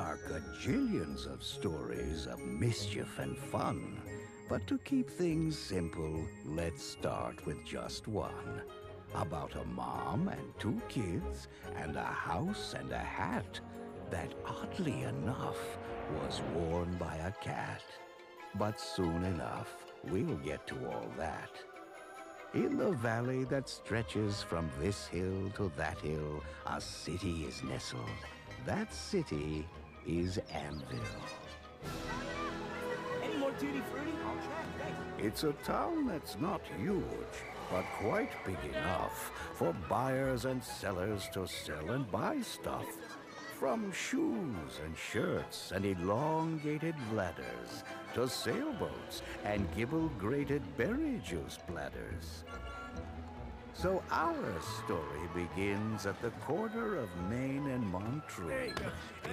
are gajillions of stories of mischief and fun. But to keep things simple, let's start with just one. About a mom and two kids, and a house and a hat that, oddly enough, was worn by a cat. But soon enough, we'll get to all that. In the valley that stretches from this hill to that hill, a city is nestled. That city is Anvil. Any more Tutti Frutti? I'll try. Thanks. It's a town that's not huge, but quite big enough for buyers and sellers to sell and buy stuff. From shoes and shirts and elongated ladders to sailboats and gibble-grated berry juice bladders. So our story begins at the corner of Main and Montreux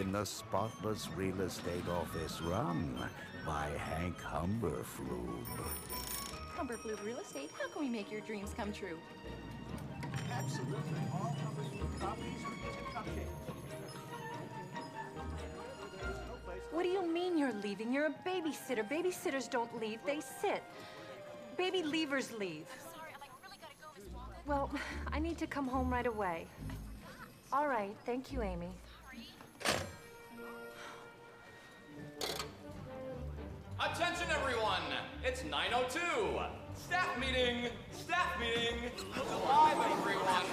in the spotless real estate office run by Hank Humberflube. Humberflube Real Estate, how can we make your dreams come true? Absolutely. All Humberflube properties are tip-top shape. What do you mean you're leaving? You're a babysitter. Babysitters don't leave, they sit. Baby leavers leave. Sorry, I really gotta go, Miss Walden. Well, I need to come home right away. All right, thank you, Amy. Attention, everyone! It's 9:02. Staff meeting! Staff meeting! Live, everyone!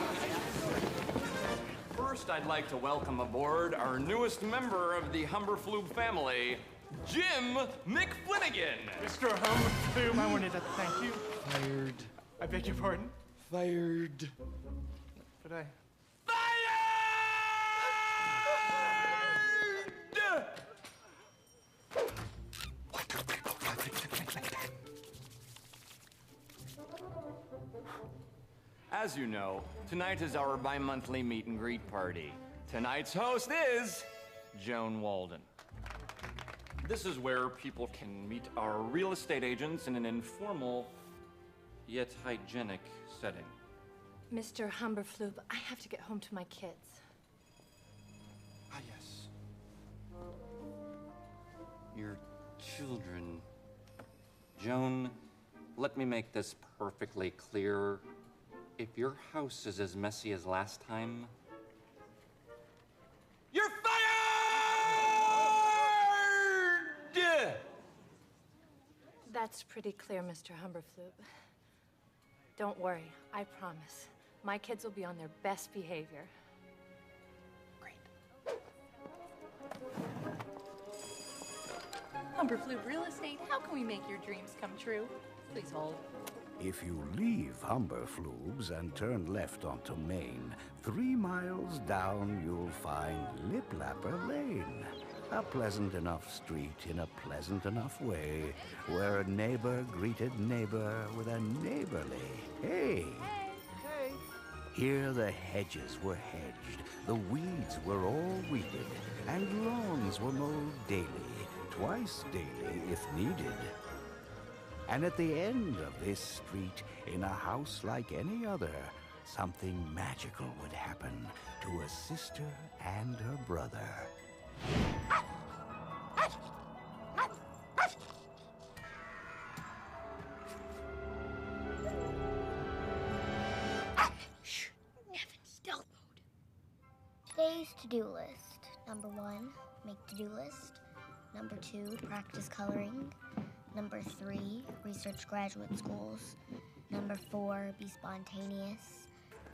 First, I'd like to welcome aboard our newest member of the Humberflube family, Jim McFlinigan. Mr. Humberflube, I wanted to thank you. Fired. I beg your pardon? Fired. But I... As you know, tonight is our bi-monthly meet and greet party. Tonight's host is Joan Walden. This is where people can meet our real estate agents in an informal, yet hygienic setting. Mr. Humberflube, I have to get home to my kids. Ah, yes. Your children. Joan, let me make this perfectly clear. If your house is as messy as last time, you're fired! That's pretty clear, Mr. Humberflube. Don't worry, I promise. My kids will be on their best behavior. Humberflube Real Estate, how can we make your dreams come true? Please hold. If you leave Humberflube's and turn left onto Main, 3 miles down you'll find Liplapper Lane. A pleasant enough street in a pleasant enough way, where a neighbor greeted neighbor with a neighborly hey. Hey. Here the hedges were hedged, the weeds were all weeded, and lawns were mowed daily, twice daily if needed. And at the end of this street, in a house like any other, something magical would happen to a sister and her brother. Shh. Nevin, stealth mode. Today's to-do list. Number 1, make to-do list. Number 2, practice coloring. Number 3, research graduate schools. Number 4, be spontaneous.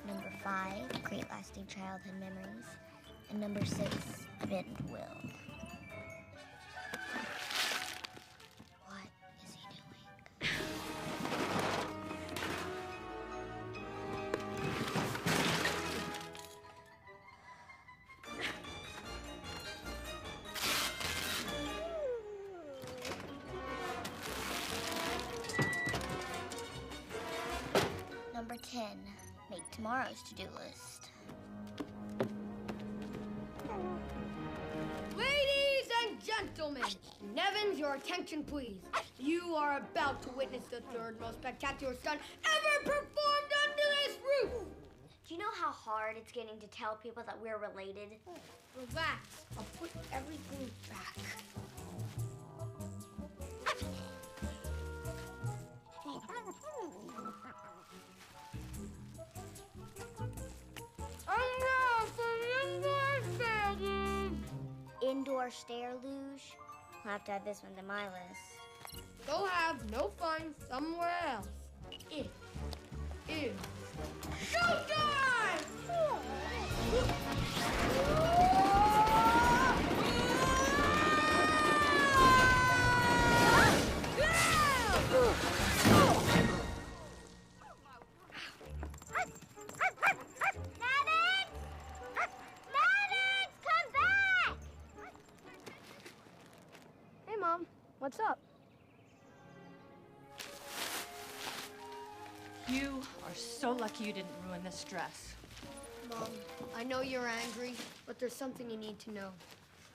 Number 5, create lasting childhood memories. And number 6, bend will. What is he doing? Number 10, make tomorrow's to-do list. Ladies and gentlemen, Nevins, your attention please. You are about to witness the third most spectacular stunt ever performed under this roof. Do you know how hard it's getting to tell people that we're related? Relax. I'll put everything back. Indoor stair luge. I'll have to add this one to my list. Go have no fun somewhere else. It is showtime! Hey, Mom. What's up? You are so lucky you didn't ruin this dress. Mom, I know you're angry, but there's something you need to know.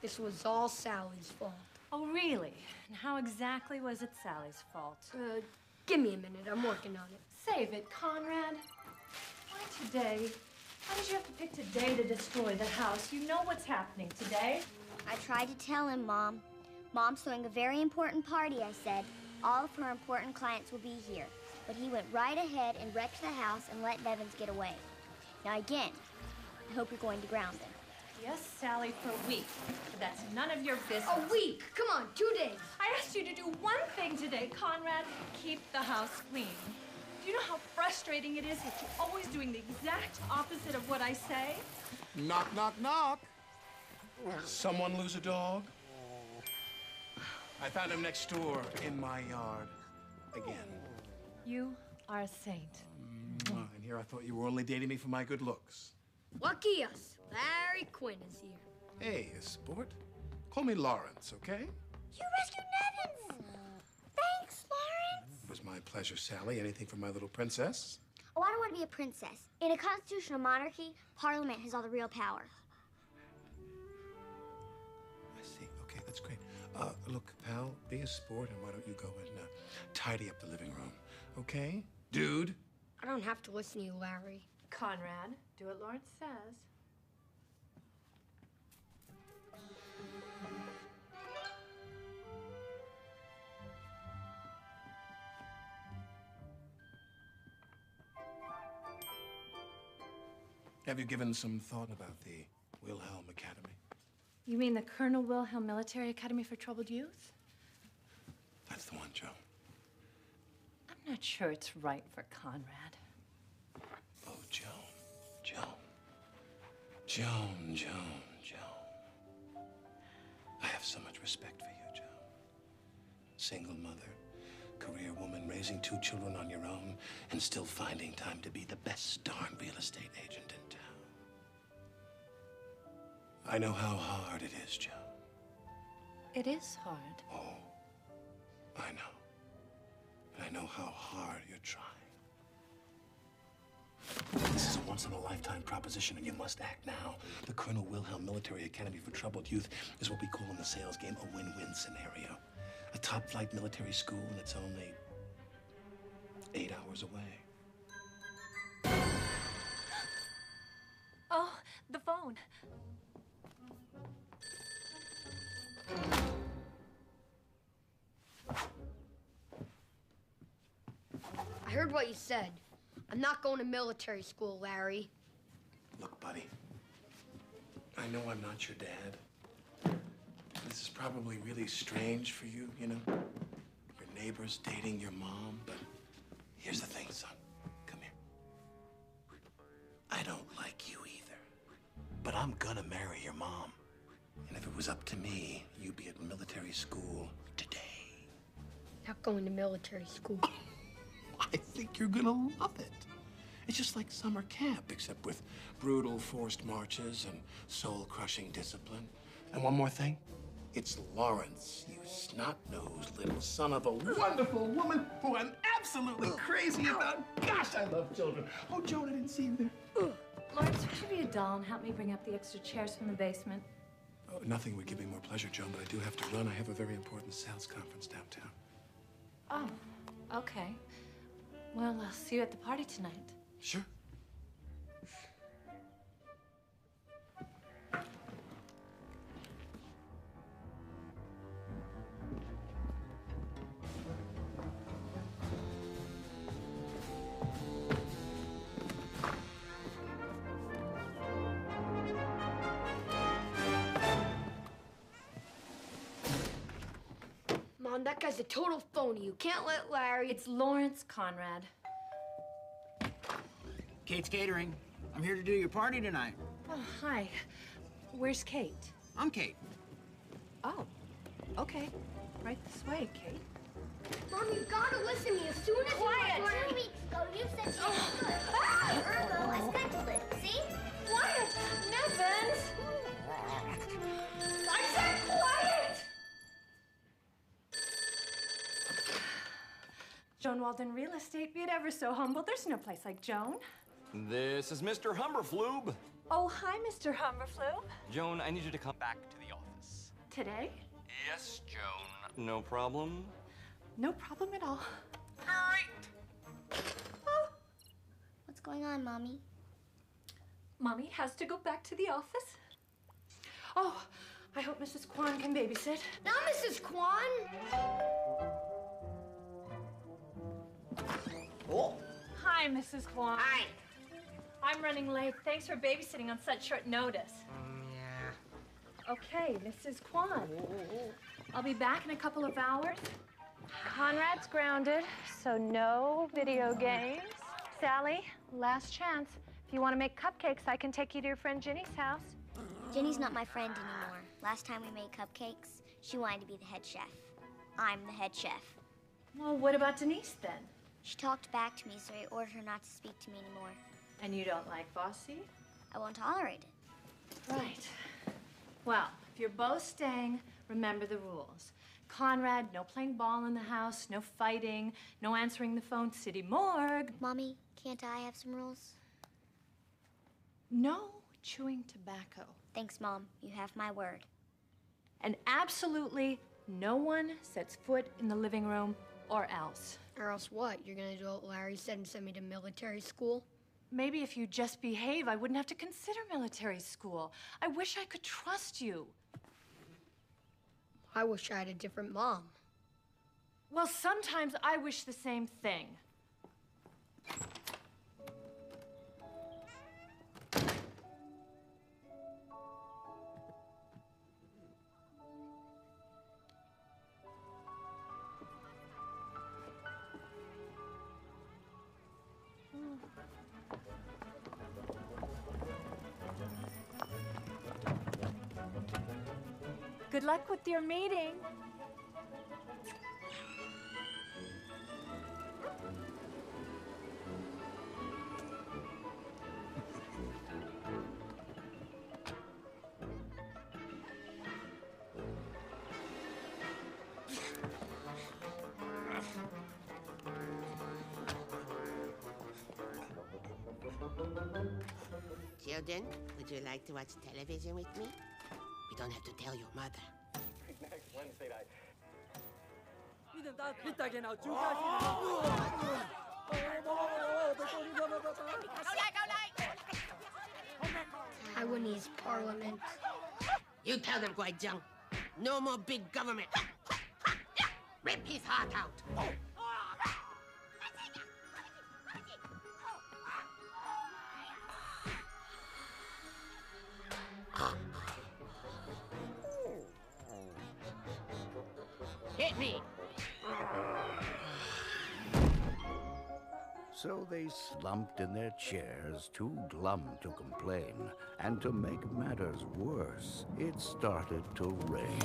This was all Sally's fault. Oh, really? And how exactly was it Sally's fault? Give me a minute. I'm working on it. Save it, Conrad. Why today? Why did you have to pick today to destroy the house? You know what's happening today. I tried to tell him, Mom. Mom's throwing a very important party, I said. All of her important clients will be here. But he went right ahead and wrecked the house and let Nevins get away. Now again, I hope you're going to ground him. Yes, Sally, for a week. But that's none of your business. A week? Come on, 2 days. I asked you to do one thing today, Conrad. Keep the house clean. Do you know how frustrating it is that you're always doing the exact opposite of what I say? Knock, knock, knock. Someone lose a dog? I found him next door in my yard again. You are a saint. And here I thought you were only dating me for my good looks. Lucky us. Larry Quinn is here. Hey, sport. Call me Lawrence, okay? You rescued Nevins! Thanks, Lawrence! It was my pleasure, Sally. Anything for my little princess? Oh, I don't want to be a princess. In a constitutional monarchy, Parliament has all the real power. I see. Okay, that's great. Look, pal, be a sport, and why don't you go and tidy up the living room, okay? Dude? I don't have to listen to you, Larry. Conrad, do what Lawrence says. Have you given some thought about the Wilhelm Academy? You mean the Colonel Wilhelm Military Academy for Troubled Youth? That's the one, Joe. I'm not sure it's right for Conrad. Oh, Joan. Joan. I have so much respect for you, Joan. Single mother, career woman, raising 2 children on your own, and still finding time to be the best darn real estate agent in town. I know how hard it is, Joan. It is hard. Oh, I know. And I know how hard you're trying. This is a once-in-a-lifetime proposition, and you must act now. The Colonel Wilhelm Military Academy for Troubled Youth is what we call in the sales game a win-win scenario. A top-flight military school, and it's only 8 hours away. Oh, the phone. I heard what you said. I'm not going to military school, Larry. Look, buddy, I know I'm not your dad. This is probably really strange for you, you know? Your neighbor's dating your mom, but here's the thing, son. Come here. I don't like you either, but I'm gonna marry your mom. And if it was up to me, you'd be at military school today. Not going to military school. I think you're gonna love it. It's just like summer camp, except with brutal forced marches and soul-crushing discipline. And one more thing, it's Lawrence, you snot-nosed little son of a wonderful woman who I'm absolutely crazy about. Gosh, I love children. Oh, Joan, I didn't see you there. Lawrence, would you be a doll and help me bring up the extra chairs from the basement? Oh, nothing would give me more pleasure, Joan, but I do have to run. I have a very important sales conference downtown. Oh, okay. Well, I'll see you at the party tonight. Sure. Mom, that guy's a total phony. You can't let Larry... It's Lawrence Conrad. Kate's Catering. I'm here to do your party tonight. Oh, hi. Where's Kate? I'm Kate. Oh, okay. Right this way, Kate. Mom, you gotta listen to me as soon as Quiet! you... 2 weeks ago, you said she was good. Ergo, I scheduled it. See? Quiet! Nevins! I said quiet! Joan Walden Real Estate, be it ever so humble. There's no place like Joan. This is Mr. Humberflube. Oh, hi, Mr. Humberflube. Joan, I need you to come back to the office. Today? Yes, Joan. No problem. No problem at all. What's going on, Mommy? Mommy has to go back to the office. Oh, I hope Mrs. Kwan can babysit. Now, Mrs. Kwan. Oh. Hi, Mrs. Kwan. Hi. I'm running late. Thanks for babysitting on such short notice. Yeah. Okay, Mrs. Kwan. I'll be back in a couple of hours. Conrad's grounded, so no video games. Sally, last chance. If you want to make cupcakes, I can take you to your friend Ginny's house. Ginny's not my friend anymore. Last time we made cupcakes, she wanted to be the head chef. I'm the head chef. Well, what about Denise then? She talked back to me, so I ordered her not to speak to me anymore. And you don't like Bossy? I won't tolerate it. Right. Well, if you're both staying, remember the rules. Conrad, no playing ball in the house, no fighting, no answering the phone, city morgue. Mommy, can't I have some rules? No chewing tobacco. Thanks, Mom. You have my word. And absolutely no one sets foot in the living room or else. Or else what? You're gonna do what Larry said and send me to military school? Maybe if you just behave, I wouldn't have to consider military school. I wish I could trust you. I wish I had a different mom. Well, sometimes I wish the same thing. Good luck with your meeting. Children, would you like to watch television with me? We don't have to tell your mother. Next Wednesday night. Taiwanese parliament. You tell them, Guai Zheng. No more big government. Rip his heart out. Hit me. So they slumped in their chairs, too glum to complain. And to make matters worse, it started to rain.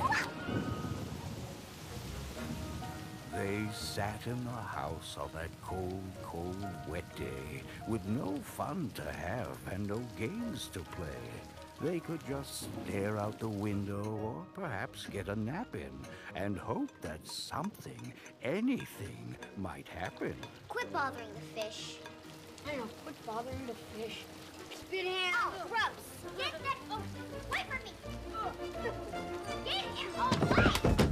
They sat in the house on that cold, cold, wet day, with no fun to have and no games to play. They could just stare out the window or perhaps get a nap in and hope that something, anything, might happen. Quit bothering the fish. I know, quit bothering the fish. Spit hand. Oh, gross. Get that away from me. Get it away.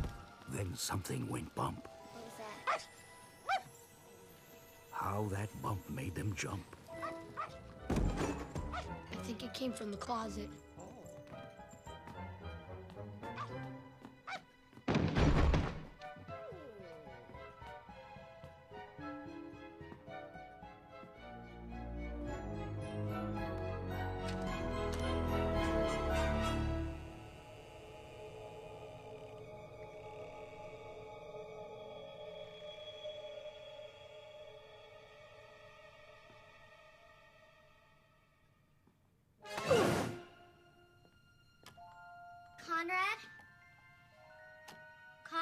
Then something went bump. What was that? How that bump made them jump. I think it came from the closet.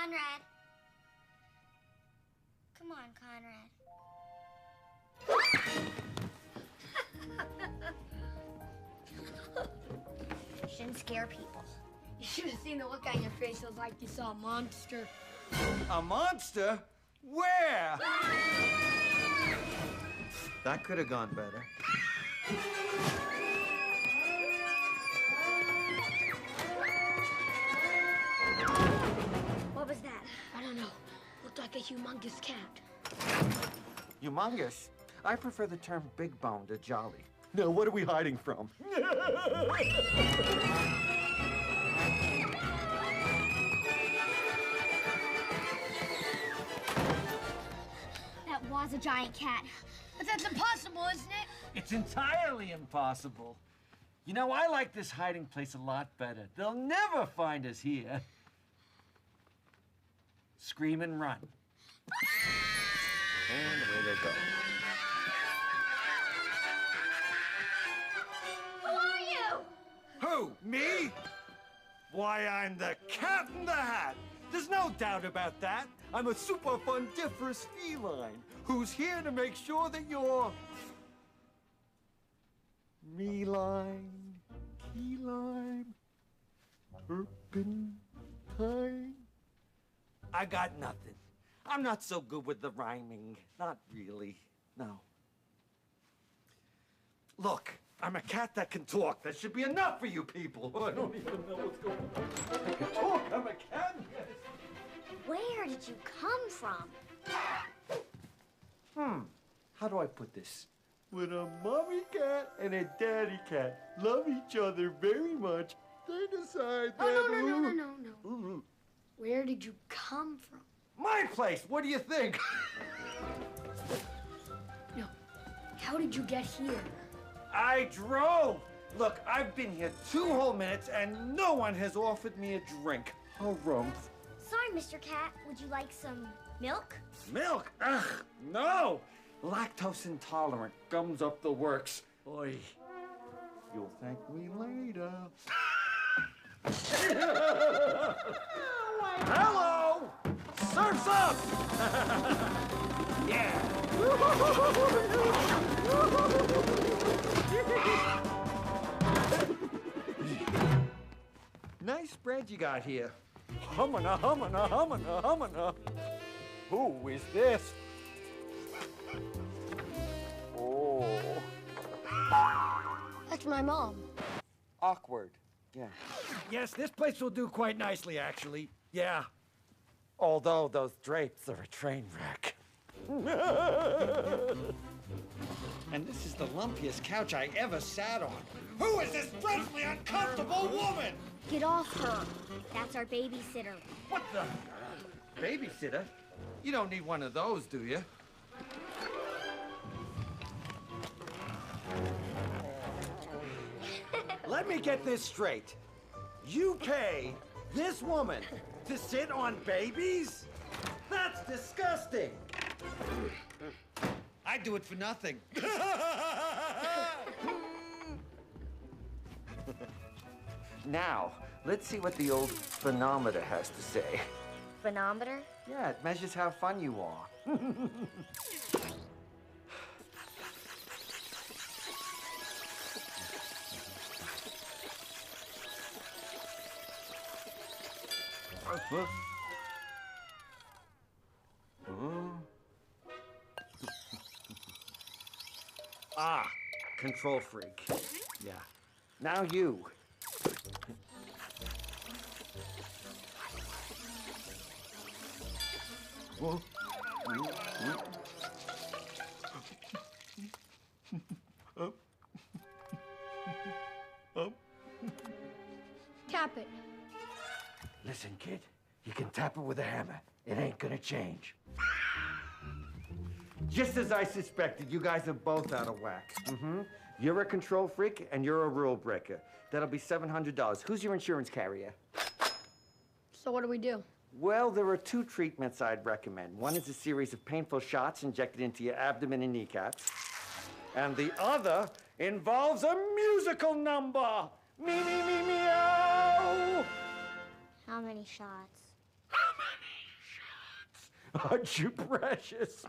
Conrad. Come on, Conrad. Shouldn't scare people. You should have seen the look on your face. It was like you saw a monster. A monster? Where? That could have gone better. What was that? I don't know. Looked like a humongous cat. Humongous? I prefer the term big bone to jolly. Now, what are we hiding from? That was a giant cat. But that's impossible, isn't it? It's entirely impossible. You know, I like this hiding place a lot better. They'll never find us here. Scream and run. And away they go. Who are you? Who? Me? Why, I'm the Cat in the Hat. There's no doubt about that. I'm a super fundiferous feline who's here to make sure that you're me-line, key-line, turpentine. I got nothing. I'm not so good with the rhyming. Not really, no. Look, I'm a cat that can talk. That should be enough for you people. I don't even know what's going on. I can talk, I'm a cat, yes. Where did you come from? How do I put this? When a mommy cat and a daddy cat love each other very much, they decide that... No. Where did you come from? My place, what do you think? No. How did you get here? I drove. Look, I've been here 2 whole minutes and no one has offered me a drink. Harumph. Sorry, Mr. Cat. Would you like some milk? Milk? Ugh, no. Lactose intolerant, gums up the works. Oy. You'll thank me later. Hello! Surf's up! Yeah. Nice spread you got here. Humana, humana, humana, humana. Who is this? Oh. That's my mom. Awkward. Yeah. Yes, this place will do quite nicely, actually. Yeah. Although those drapes are a train wreck. And this is the lumpiest couch I ever sat on. Who is this dreadfully uncomfortable woman? Get off her. That's our babysitter. What the? Babysitter? You don't need one of those, do you? Let me get this straight. You pay this woman to sit on babies? That's disgusting. I do it for nothing. Now, let's see what the old phenometer has to say. Phenometer? Yeah, it measures how fun you are. Ah, control freak. Yeah. Now you. Tap it. Listen, kid, you can tap it with a hammer. It ain't gonna change. Just as I suspected, you guys are both out of whack. You're a control freak and you're a rule breaker. That'll be $700. Who's your insurance carrier? So what do we do? Well, there are 2 treatments I'd recommend. One is a series of painful shots injected into your abdomen and kneecaps. And the other involves a musical number. Me, me, me, meow. How many shots? How many? Aren't you precious?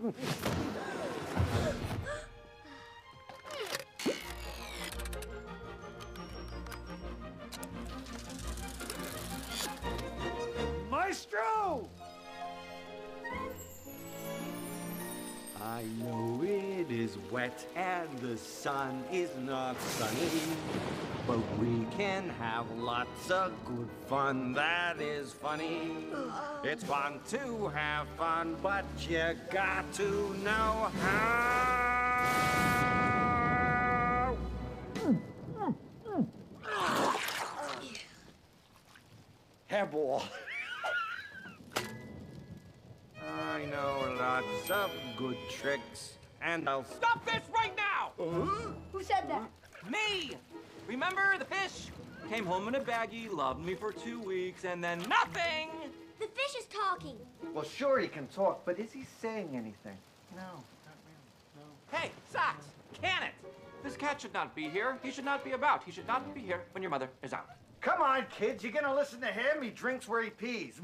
Maestro! I know it is wet and the sun is not sunny, but we can have lots of good fun that is funny. It's fun to have fun, but you got to know how. Hairball. I know lots of good tricks, and I'll Stop this right now! Who said that? Me! Remember the fish? Came home in a baggie, loved me for 2 weeks, and then nothing! The fish is talking. Well, sure he can talk, but is he saying anything? No, not really. No. Hey, Socks, can it? This cat should not be here. He should not be about. He should not be here when your mother is out. Come on, kids, you gonna listen to him? He drinks where he pees.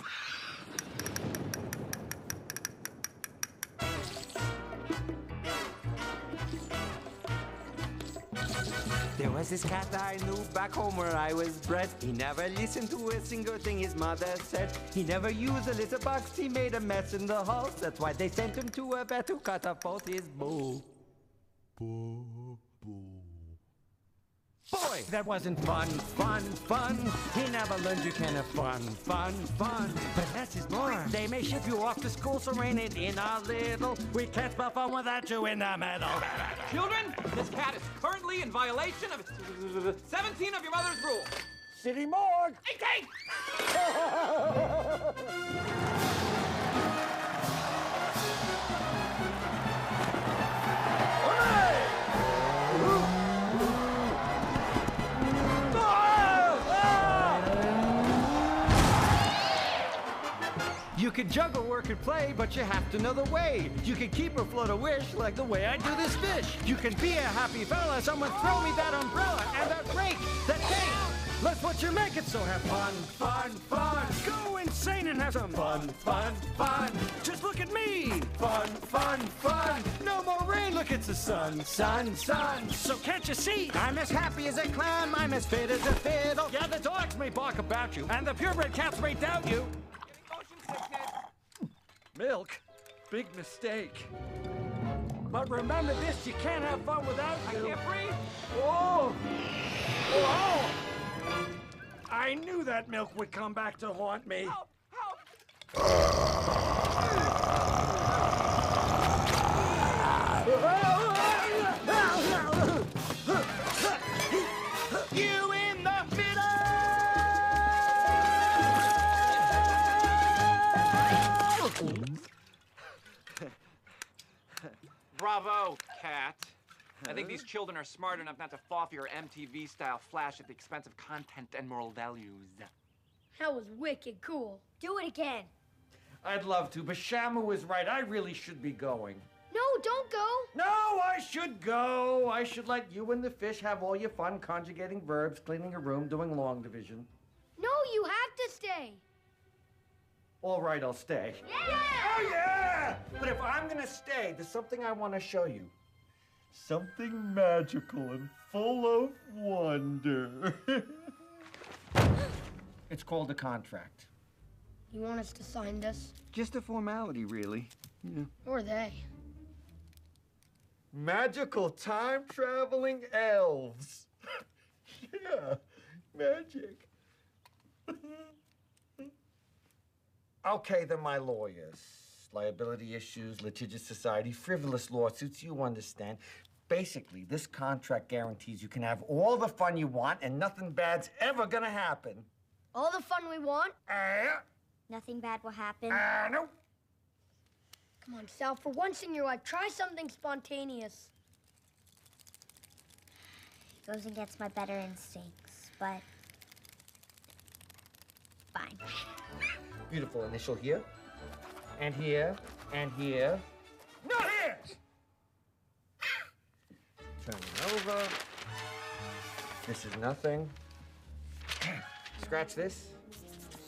There was this cat I knew back home where I was bred. He never listened to a single thing his mother said. He never used a litter box, he made a mess in the halls. That's why they sent him to a vet to cut off both his bow. Boy, that wasn't fun. He never learned you can have fun. But less is more. They may ship you off to school, so rein it in a little. We can't spell fun without you in the middle. Children, this cat is currently in violation of 17 of your mother's rules. City morgue! 18! You can juggle, work, and play, but you have to know the way. You can keep or float a wish like the way I do this fish. You can be a happy fella, someone throw me that umbrella and that rake, that cake. That's what you're making, so have fun. Go insane and have some fun. Just look at me. Fun. No more rain, look, it's the sun. So can't you see? I'm as happy as a clam, I'm as fit as a fiddle. Yeah, the dogs may bark about you, and the purebred cats may doubt you. Milk? Big mistake. But remember this, you can't have fun without you. I can't breathe. Oh! I knew that milk would come back to haunt me. Help! You in the middle! Bravo, cat. I think these children are smart enough not to fall for your MTV-style flash at the expense of content and moral values. That was wicked cool. Do it again. I'd love to, but Shamu is right. I really should be going. No, don't go. No, I should go. I should let you and the fish have all your fun conjugating verbs, cleaning a room, doing long division. No, you have to stay. All right, I'll stay. Yeah! Oh, yeah! But if I'm gonna stay, there's something I want to show you. Something magical and full of wonder. It's called a contract. You want us to sign this? Just a formality, really. Yeah. Or they? Magical time-traveling elves. Yeah, magic. Okay, they're my lawyers. Liability issues, litigious society, frivolous lawsuits, you understand. Basically, this contract guarantees you can have all the fun you want and nothing bad's ever gonna happen. All the fun we want? Nothing bad will happen. No. Come on, Sal, for once in your life, try something spontaneous. It goes against my better instincts, but fine. Beautiful initial here, and here, and here. Not here! Turning over. This is nothing. Scratch this.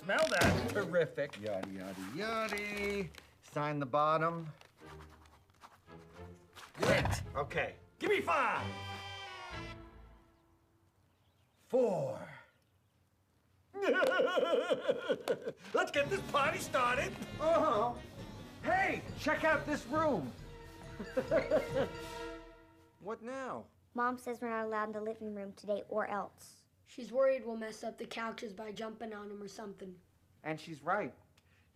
Smell that. Terrific. Yada, yada, yada. Sign the bottom. Lit. Okay. Give me 5. 4. Let's get this party started. Oh, hey, check out this room. What now? Mom says we're not allowed in the living room today or else. She's worried we'll mess up the couches by jumping on them or something. And she's right.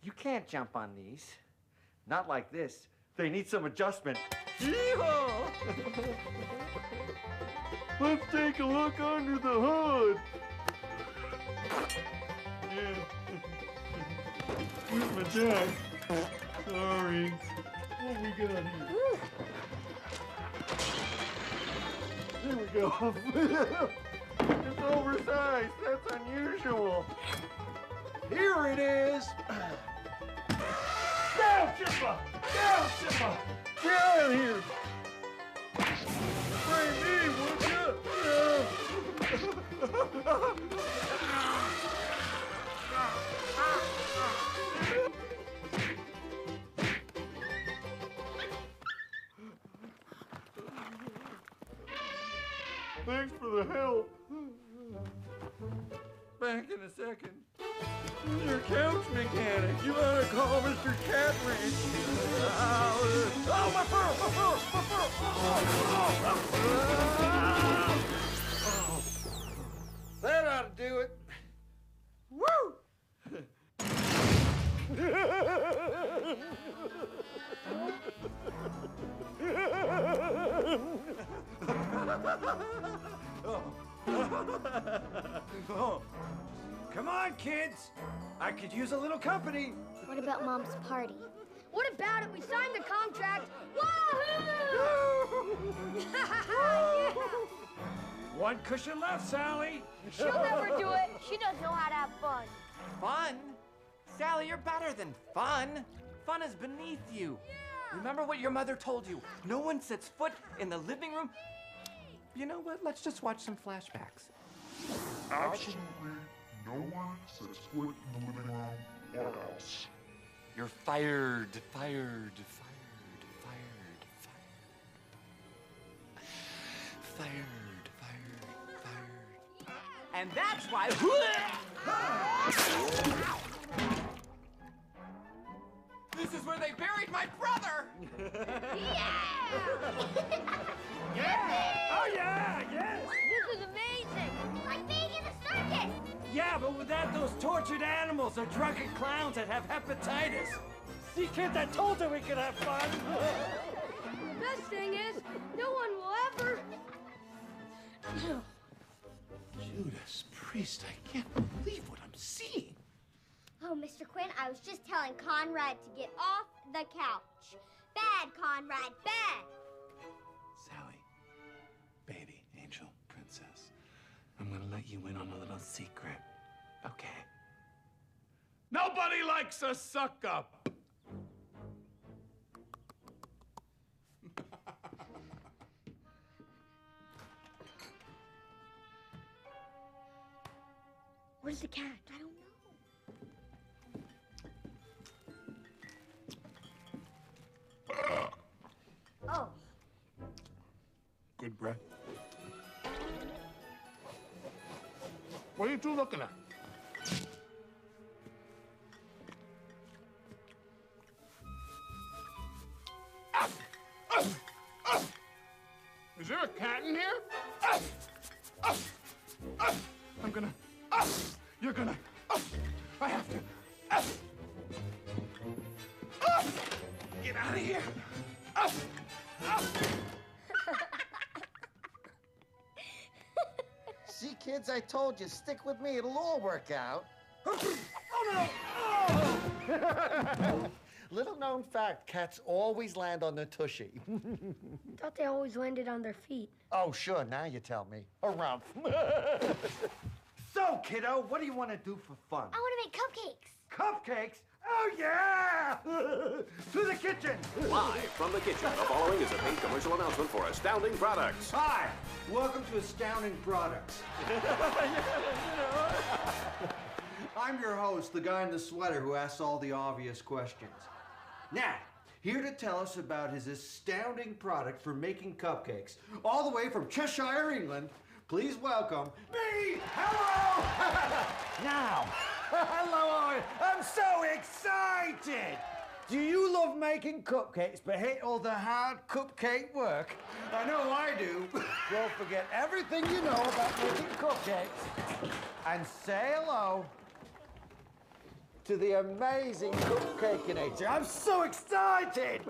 You can't jump on these. Not like this. They need some adjustment. Yee-haw! Let's take a look under the hood. Where's my jack? Sorry. What we got here? There we go. It's oversized. That's unusual. Here it is. Down, Chippa! Down, Chippa! Get out of here! Bring me, would you? Thanks for the help. Back in a second. Your couch mechanic. You ought to call Mr. Cat Wrench. Oh, my fur! My fur! My fur! That ought to do it. Woo! Oh. Come on, kids. I could use a little company. What about Mom's party? What about it? We signed the contract. Wahoo! Yeah. One cushion left, Sally. She'll never do it. She doesn't know how to have fun. Fun? Sally, you're better than fun. Fun is beneath you. Remember what your mother told you. No one sets foot in the living room. You know what? Let's just watch some flashbacks. Absolutely no one sets foot in the living room or else. You're fired, fired, fired. And that's why. This is where they buried my brother! Yeah! Oh, yeah, yes! This is amazing. Like being in the circus! Yeah, but without those tortured animals or drunken clowns that have hepatitis. See, kids, I told you we could have fun. Best thing is, no one will ever. Judas Priest, I can't believe what I'm seeing. Oh, Mr. Quinn, I was just telling Conrad to get off the couch. Bad, Conrad, bad. Sally, baby, angel, princess, I'm gonna let you in on a little secret, okay? Nobody likes a suck-up. Where's the cat? I don't know. Oh. Good breath. What are you two looking at? Is there a cat in here? I'm gonna. You're gonna. I have to. Get out of here. See, kids, I told you, stick with me. It'll all work out. Oh, no! Oh! Little known fact, cats always land on their tushy. Thought they always landed on their feet. Oh, sure, now you tell me. A rump. So, kiddo, what do you want to do for fun? I want to make cupcakes. Cupcakes? Oh, yeah! To the kitchen! Live from the kitchen, the following is a paid commercial announcement for Astounding Products. Hi, welcome to Astounding Products. I'm your host, the guy in the sweater who asks all the obvious questions. Now, here to tell us about his astounding product for making cupcakes, all the way from Cheshire, England, please welcome me. Hello! Now, hello, I'm so excited! Do you love making cupcakes but hate all the hard cupcake work? I know I do. Well, forget everything you know about making cupcakes and say hello to the amazing Cupcakeinator. I'm so excited!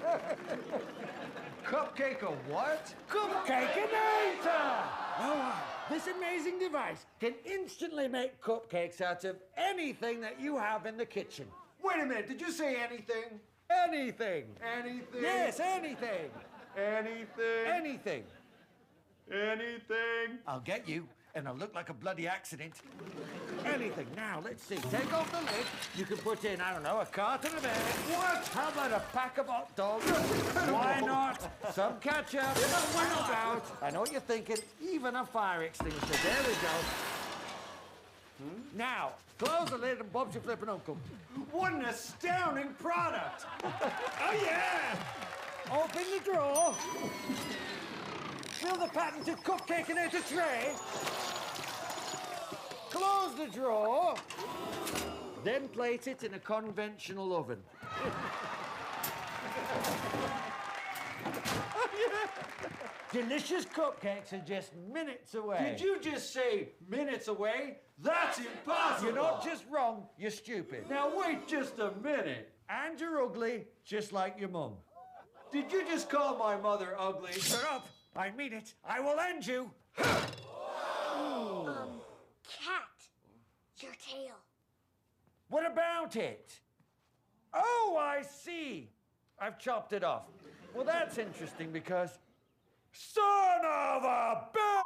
Cupcake a what? Cupcakeinator! Oh, this amazing device can instantly make cupcakes out of anything that you have in the kitchen. Wait a minute, did you say anything? Anything. Anything? Yes, anything. Anything? Anything. Anything? I'll get you, and I'll look like a bloody accident. Anything. Now, let's see. Take off the lid. You can put in, I don't know, a carton of eggs. What? How about a pack of hot dogs? Why not? Some ketchup. Why not? I know what you're thinking. Even a fire extinguisher. There we go. Now, close the lid and Bob's your flippin' uncle. What an astounding product! Oh, yeah! Open the drawer. Fill the patented Cupcakeinator tray. Close the drawer. Then place it in a conventional oven. Delicious cupcakes are just minutes away. Did you just say minutes away? That's impossible! You're not just wrong, you're stupid. Now wait just a minute. And you're ugly, just like your mum. Did you just call my mother ugly? Shut up! I mean it. I will end you. Cat, your tail. What about it? Oh, I see. I've chopped it off. Well, that's interesting because... Son of a bitch!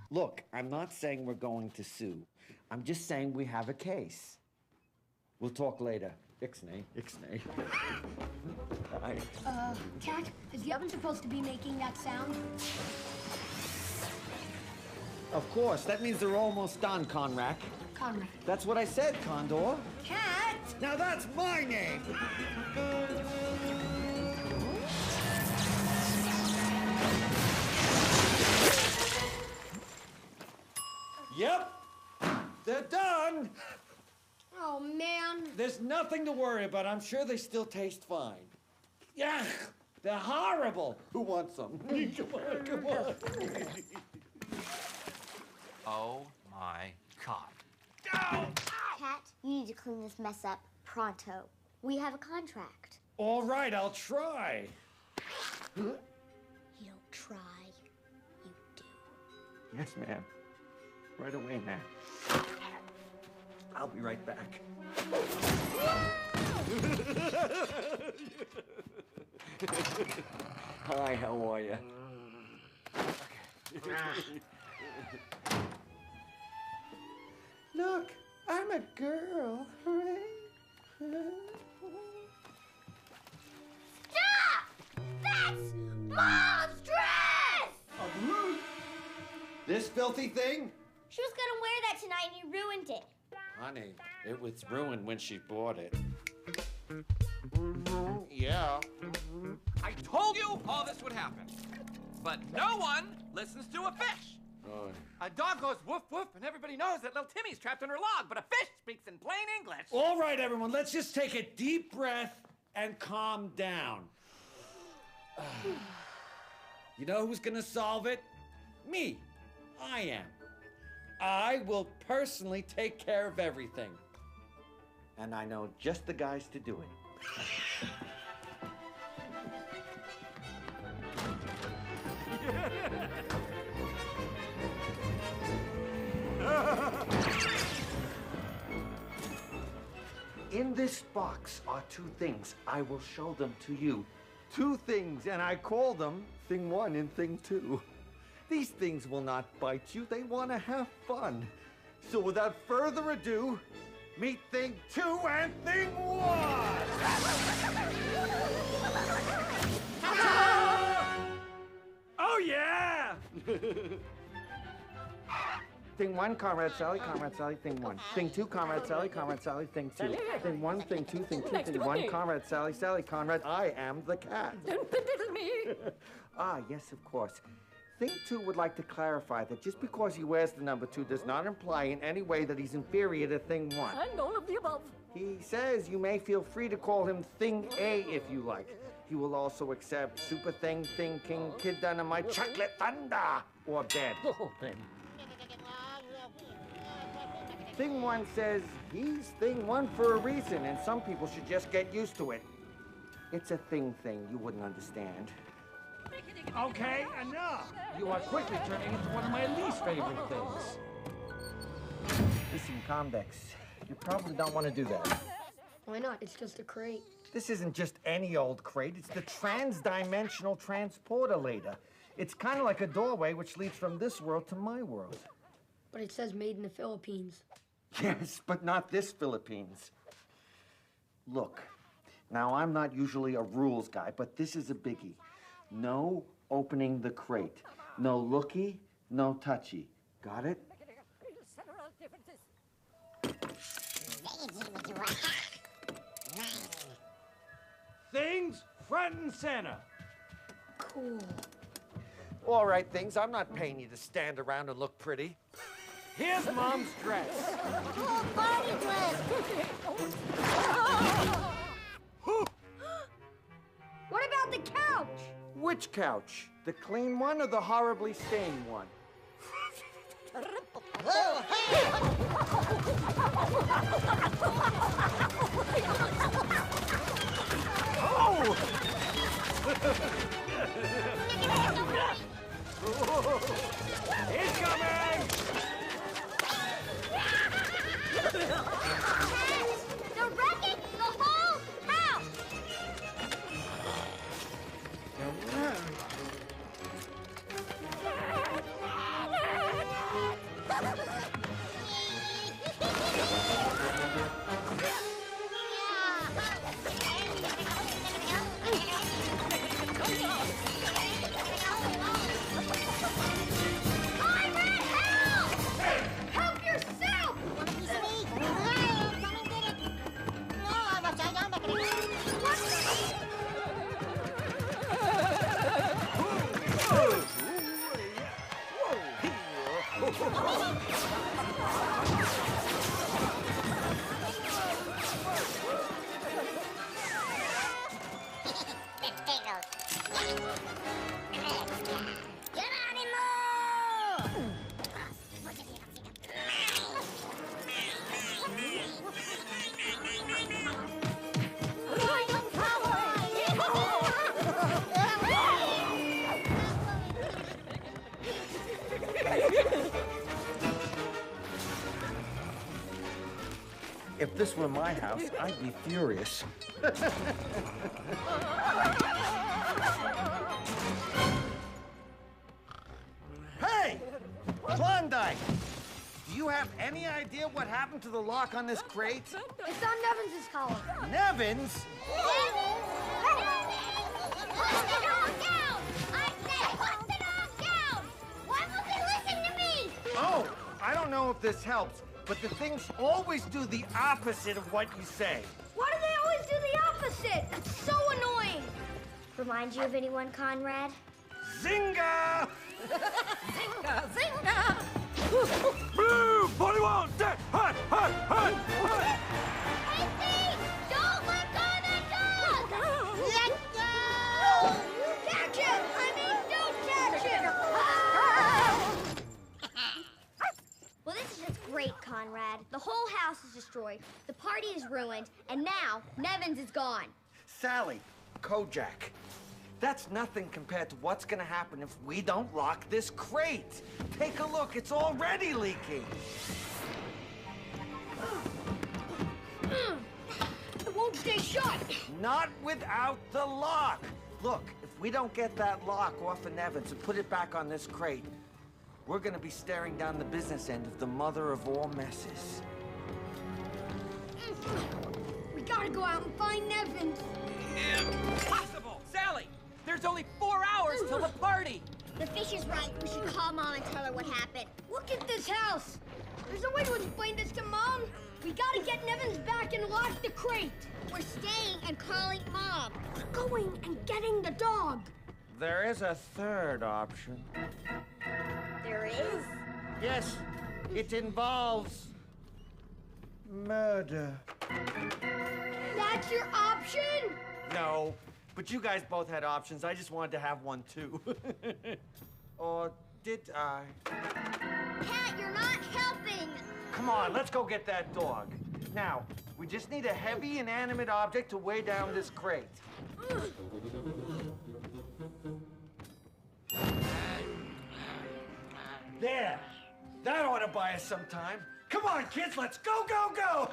Look, I'm not saying we're going to sue. I'm just saying we have a case. We'll talk later. Ixnay, Ixnay. Bye. Cat, is the oven supposed to be making that sound? Of course, that means they're almost done, Conrack. Conrad. That's what I said, Condor. Cat! Now that's my name! Yep, they're done. Oh, man. There's nothing to worry about. I'm sure they still taste fine. Yeah, they're horrible. Who wants some? Come on, come on. Oh my God. Cat, you need to clean this mess up pronto. We have a contract. All right, I'll try. You don't try, you do. Yes, ma'am. Right away, ma'am. I'll be right back. Hi, how are you? Look, I'm a girl. Stop! That's Mom's dress! This filthy thing? She was gonna wear that tonight and you ruined it. Honey, it was ruined when she bought it. Yeah. I told you all this would happen. But no one listens to a fish. Oh. A dog goes woof woof, and everybody knows that little Timmy's trapped in her log, but a fish speaks in plain English. All right, everyone, let's just take a deep breath and calm down. You know who's gonna solve it? Me. I am. I will personally take care of everything. And I know just the guys to do it. In this box are two things. I will show them to you. Two things, and I call them Thing 1 and Thing 2. These things will not bite you. They want to have fun. So without further ado, meet Thing 2 and Thing 1! Oh, yeah! Thing 1, Comrade Sally, thing 1. Thing 2, Comrade Sally, thing 2. Thing 1, thing 2, thing 2, thing 1, Comrade Sally, Conrad, I am the cat. Don't belittle me. Ah, yes, of course. Thing 2 would like to clarify that just because he wears the number 2 does not imply in any way that he's inferior to Thing 1. And all of the above. He says you may feel free to call him Thing A if you like. He will also accept Super Thing, Thing King, Kid Dynamite, Chocolate Thunder, or Dead. Oh, then. Thing 1 says he's Thing 1 for a reason, and some people should just get used to it. It's a thing, you wouldn't understand. Okay, enough. You are quickly turning into one of my least favorite things. Listen, Comdex, you probably don't want to do that. Why not? It's just a crate. This isn't just any old crate. It's the trans-dimensional transporter later. It's kind of like a doorway which leads from this world to my world. But it says made in the Philippines. Yes, but not this Philippines. Look, now I'm not usually a rules guy, but this is a biggie. No opening the crate. No looky, no touchy. Got it? Things front and center. Cool. All right, Things, I'm not paying you to stand around and look pretty. Here's Mom's dress. Party dress. What about the couch? Which couch? The clean one or the horribly stained one? He's coming! They're wrecking the whole house. If this were my house, I'd be furious. Hey! Klondike! Do you have any idea what happened to the lock on this crate? It's on Nevin's collar. Nevins? Hold it all down! I said hold it all down! Why won't they listen to me? Oh, I don't know if this helps, but the Things always do the opposite of what you say. Why do they always do the opposite? It's so annoying. Remind you of anyone, Conrad? Zinga! Zinga, zinga! Blue 41! Hut, hut, hut, hut! Casey, don't let go of the dog! Let go! Catch him! I mean, don't catch him! Well, this is just great, Conrad. The whole house is destroyed, the party is ruined, and now Nevins is gone. Sally, Kojak, that's nothing compared to what's gonna happen if we don't lock this crate. Take a look, it's already leaking. It won't stay shut. Not without the lock. Look, if we don't get that lock off of Nevins and put it back on this crate, we're gonna be staring down the business end of the mother of all messes. We gotta go out and find Nevins. Impossible! Sally, there's only 4 hours till the party. The fish is right. We should call Mom and tell her what happened. Look at this house. There's no way to explain this to Mom. We gotta get Nevins back and lock the crate. We're staying and calling Mom. We're going and getting the dog. There is a third option. There is? Yes, it involves murder. That's your option? No, but you guys both had options. I just wanted to have one too. Or did I? Cat, you're not helping. Come on, let's go get that dog. Now, we just need a heavy, inanimate object to weigh down this crate. There! That ought to buy us some time. Come on, kids, let's go, go, go!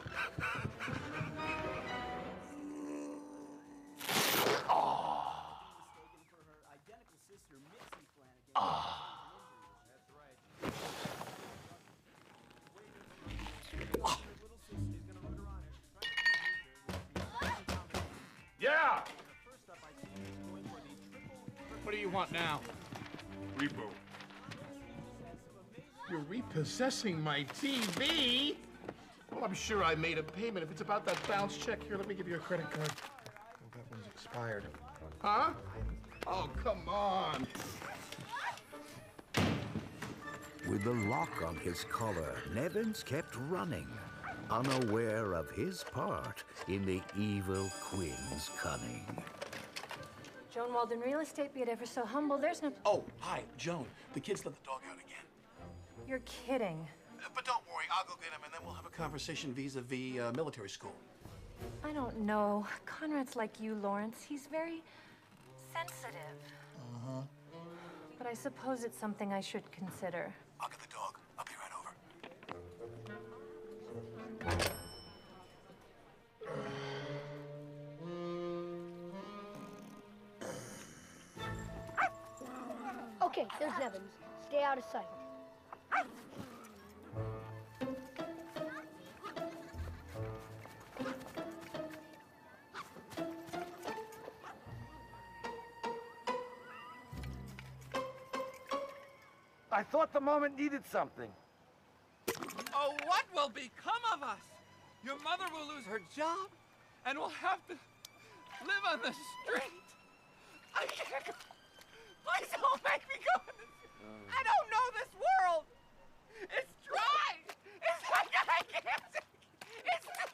Yeah! What do you want now? Repo. You're repossessing my TV? Well, I'm sure I made a payment. If it's about that bounce check, here, let me give you a credit card. Oh, that one's expired. Huh? Oh, come on. With the lock on his collar, Nevins kept running, unaware of his part in the evil Quinn's cunning. Joan Walden Real Estate, be it ever so humble, there's no... Oh, hi, Joan. The kids let the dog out again. You're kidding. But don't worry, I'll go get him, and then we'll have a conversation vis-a-vis military school. I don't know. Conrad's like you, Lawrence. He's very sensitive. Uh-huh. But I suppose it's something I should consider. I'll get the dog. I'll be right over. Okay, there's Nevins. Stay out of sight. I thought the moment needed something. Oh, what will become of us? Your mother will lose her job, and we'll have to live on the street. I can't go. Please don't make me go in this. I don't know this world. It's dry. It's like I can't take. It's too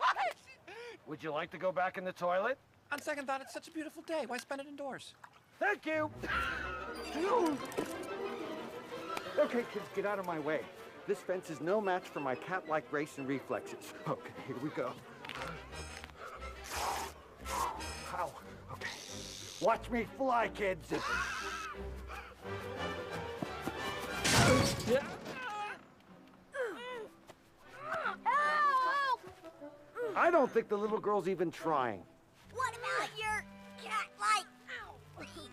much. Would you like to go back in the toilet? On second thought, it's such a beautiful day. Why spend it indoors? Thank you. Okay, kids, get out of my way. This fence is no match for my cat-like grace and reflexes. Okay, here we go. Ow. Okay. Watch me fly, kids. I don't think the little girl's even trying. What about your cat-like reflexes?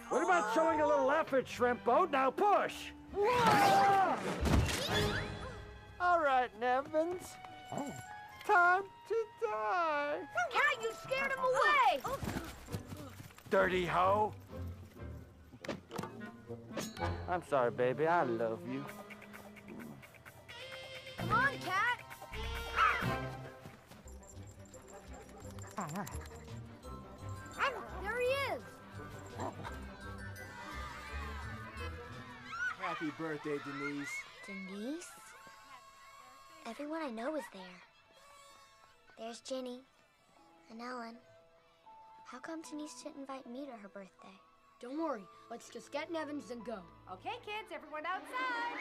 What about showing a little effort, Shrimp Boat? Now push! All right, Nevins. Time to die. Cat, you scared him away! Dirty hoe. I'm sorry, baby. I love you. Come on, Cat! There he is! Happy birthday, Denise. Denise? Everyone I know is there. There's Ginny and Ellen. How come Denise didn't invite me to her birthday? Don't worry. Let's just get Nevins and go. Okay, kids, everyone outside.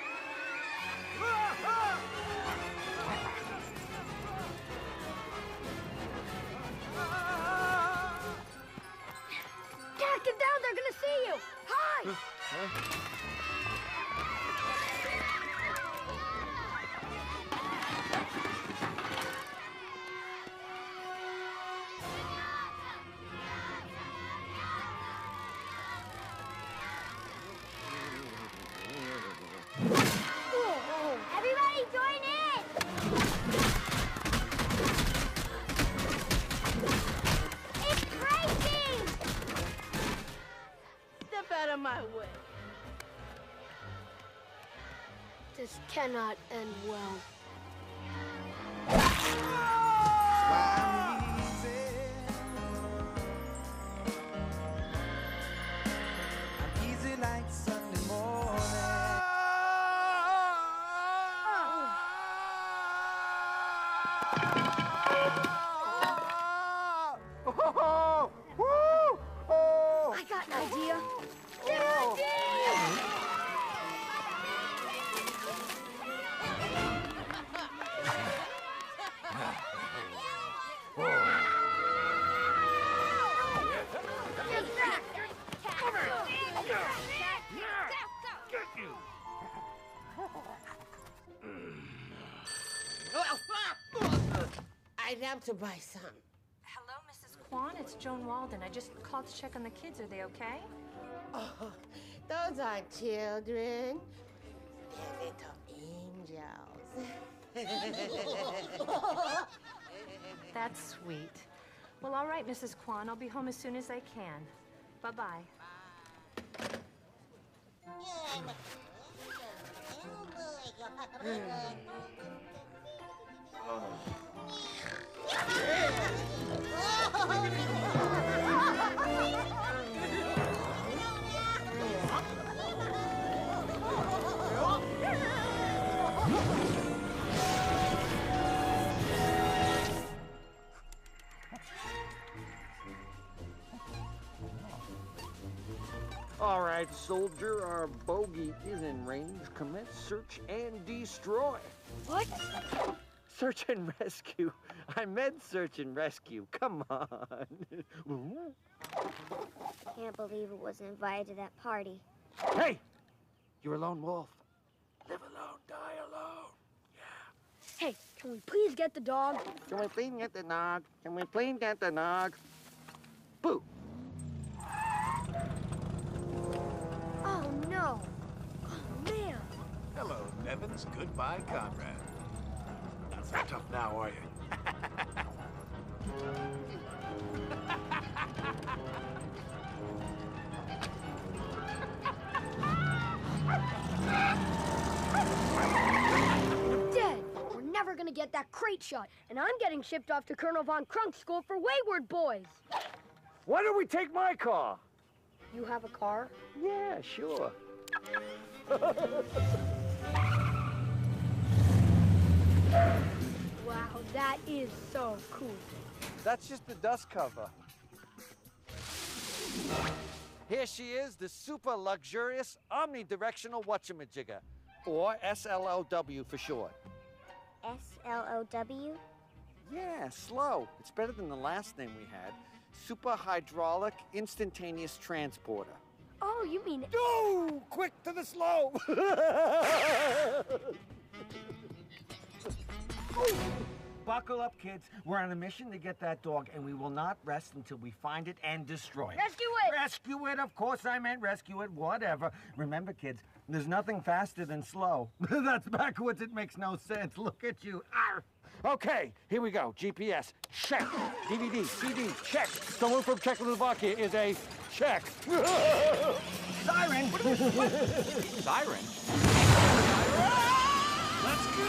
Cat, get down! They're gonna see you! Hi! Everybody join in! It's racing! cannot end well. Easy like Sunday morning. I got an idea. I'd have to buy some. Hello, Mrs. Kwan. It's Joan Walden. I just called to check on the kids. Are they okay? Oh, those aren't children. They're little angels. That's sweet. Well, all right, Mrs. Kwan. I'll be home as soon as I can. Bye-bye. All right, soldier, our bogey is in range. Commence search and destroy. What? Search and rescue. I meant search and rescue. Come on. Can't believe it wasn't invited to that party. Hey! You're a lone wolf. Live alone, die alone. Hey, can we please get the dog? Can we please get the dog? Can we please get the dog? Boo! Oh, no. Oh, man. Hello, Nevins. Goodbye, Conrad. Not so tough now, are you? We're dead. We're never gonna get that crate shot, and I'm getting shipped off to Colonel Von Crunk's school for wayward boys. Why don't we take my car? You have a car? Yeah, sure. Wow, that is so cool. That's just the dust cover. Here she is, the super luxurious omnidirectional whatchamajigger, or SLOW for short. SLOW? Yeah, slow. It's better than the last name we had. Super hydraulic instantaneous transporter. Oh, you mean... No! Quick to the slow! Buckle up, kids. We're on a mission to get that dog, and we will not rest until we find it and destroy it. Rescue it! Rescue it? Of course I meant rescue it. Whatever. Remember, kids, there's nothing faster than slow. That's backwards. It makes no sense. Look at you. Arr! Okay, here we go. GPS, check. DVD, CD, check. Someone from Czechoslovakia is a check. Siren! Siren? Let's go!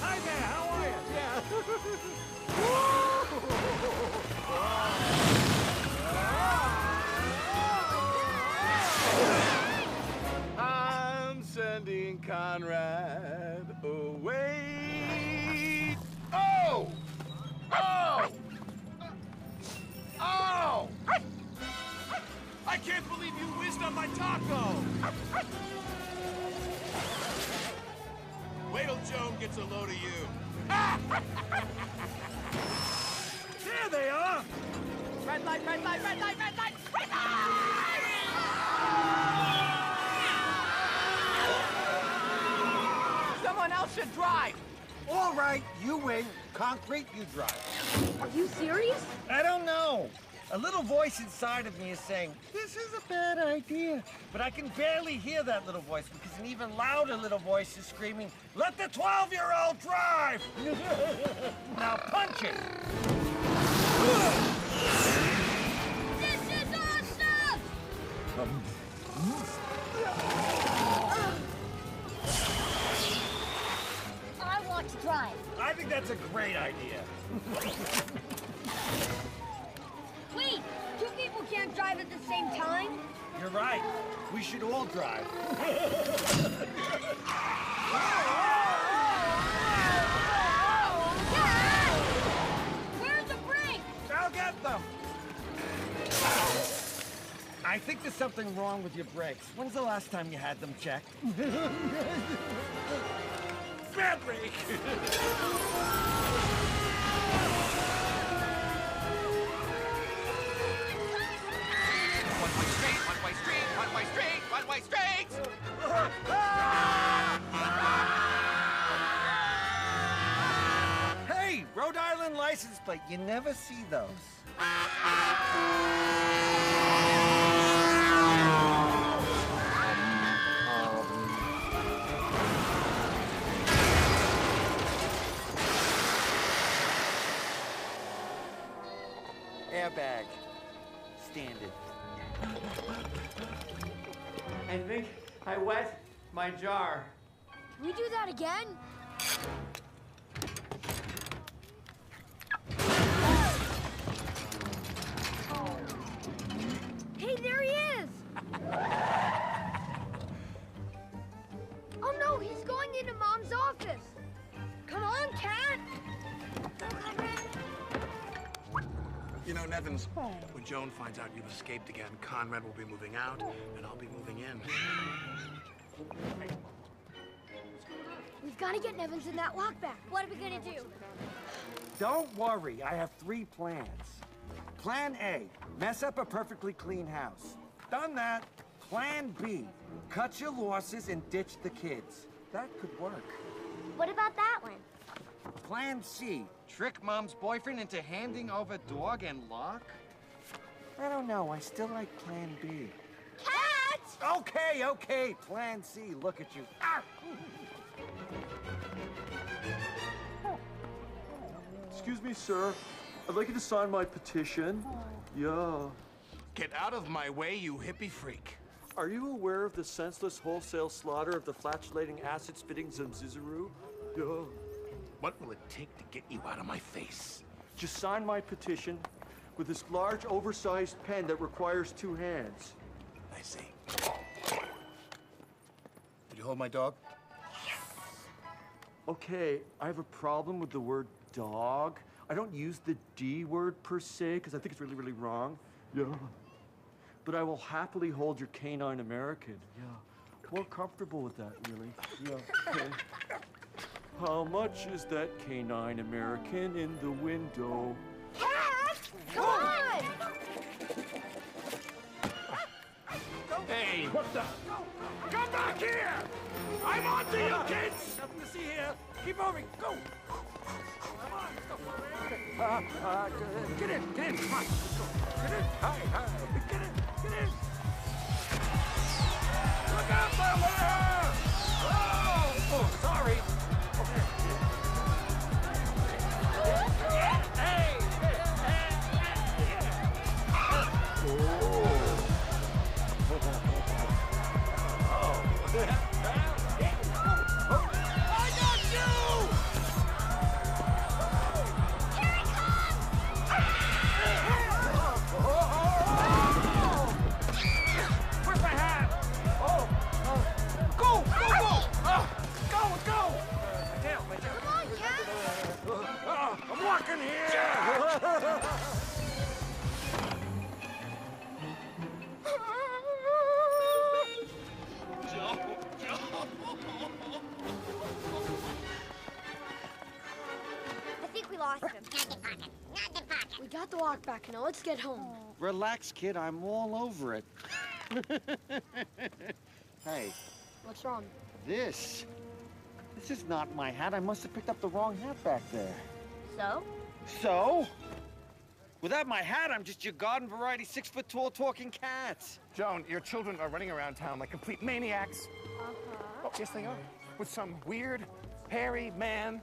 Hi there, how are you? I'm sending Conrad away. Oh! Oh! Oh! I can't believe you whizzed on my taco! Wait till Joan gets a load of you. There they are! Red light, red light, red light, red light, red light! Someone else should drive. All right, you win. Concrete, you drive. Are you serious? I don't know. A little voice inside of me is saying, this is a bad idea. But I can barely hear that little voice because an even louder little voice is screaming, let the 12-year-old drive! Now punch it! This is awesome! that's a great idea. Wait, two people can't drive at the same time? You're right. We should all drive. Dad! Where's the brake? I'll get them. I think there's something wrong with your brakes. When's the last time you had them checked? Bad brake! One-way street, one-way street, one-way street, one-way street! Hey, Rhode Island license plate. You never see those. Airbag. Standard. I think I wet my jar. Can we do that again? Hey, there he is! Oh no, he's going into Mom's office. Come on, Cat. You know, Nevins, when Joan finds out you've escaped again, Conrad will be moving out, and I'll be moving in. We've got to get Nevins in that lockback. What are we gonna do? Don't worry, I have 3 plans. Plan A, mess up a perfectly clean house. Done that. Plan B, cut your losses and ditch the kids. That could work. What about that one? Plan C, trick Mom's boyfriend into handing over dog and lock? I don't know, I still like Plan B. Cat! Okay, Plan C, look at you. Ah! Excuse me, sir. I'd like you to sign my petition. Yeah. Get out of my way, you hippie freak. Are you aware of the senseless wholesale slaughter of the flatulating, acid-spitting Zamzizaru? Yeah. What will it take to get you out of my face? Just sign my petition with this large, oversized pen that requires 2 hands. I see. Did you hold my dog? Okay, I have a problem with the word dog. I don't use the D word per se, because I think it's really, really wrong. Yeah. But I will happily hold your canine American. Yeah. More comfortable with that, really. Yeah. Okay. How much is that canine American in the window? Cat! Come on! Hey! What the? Come back here! I'm on to you, kids! Nothing to see here. Keep moving. Go. Come on. Get in. Come on. Let's go. Get in. Hi. Get in. Look out, Bella! Oh, sorry. Hey. We got the lock back now. Let's get home. Relax, kid. I'm all over it. Hey. What's wrong? This is not my hat. I must have picked up the wrong hat back there. So? So? Without my hat, I'm just your garden variety 6-foot-tall talking cat. Joan, your children are running around town like complete maniacs. Uh-huh. Oh, yes, they are. With some weird, hairy man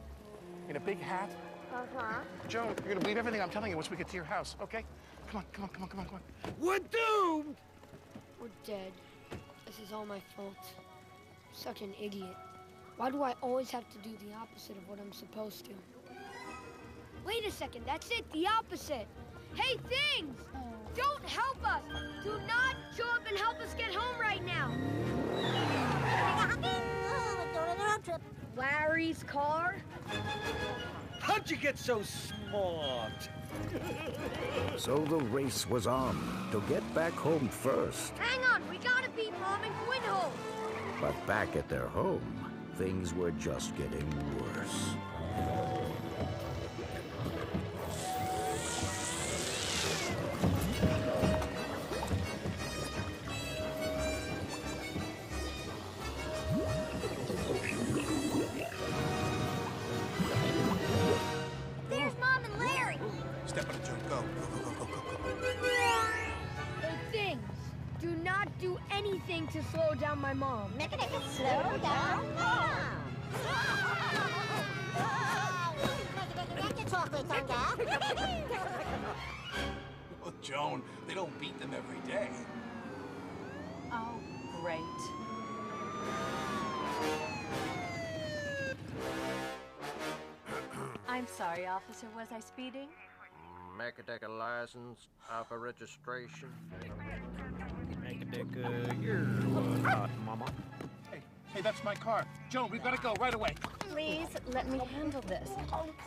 in a big hat. Uh-huh. Joan, you're gonna believe everything I'm telling you once we get to your house, okay? Come on. We're doomed! We're dead. This is all my fault. I'm such an idiot. Why do I always have to do the opposite of what I'm supposed to? Wait a second, that's it, the opposite. Hey, things! Don't help us! Do not show up and help us get home right now! Larry's car? How'd you get so smart? So the race was on to get back home first. Hang on, we gotta beat Mom and Gwynholm! But back at their home, things were just getting worse. There's Mom and Larry. Step on it, Joe. Go. Hey, things! Do not do anything to slow down my mom. Make it slow down, Mom. Make it chocolate Well, Joan, they don't beat them every day. Oh, great. I'm sorry, officer. Was I speeding? Make a take a license, off a registration. Make a dick, you're hot, mama. Hey, that's my car. Joan, we've got to go right away. Please let me handle this.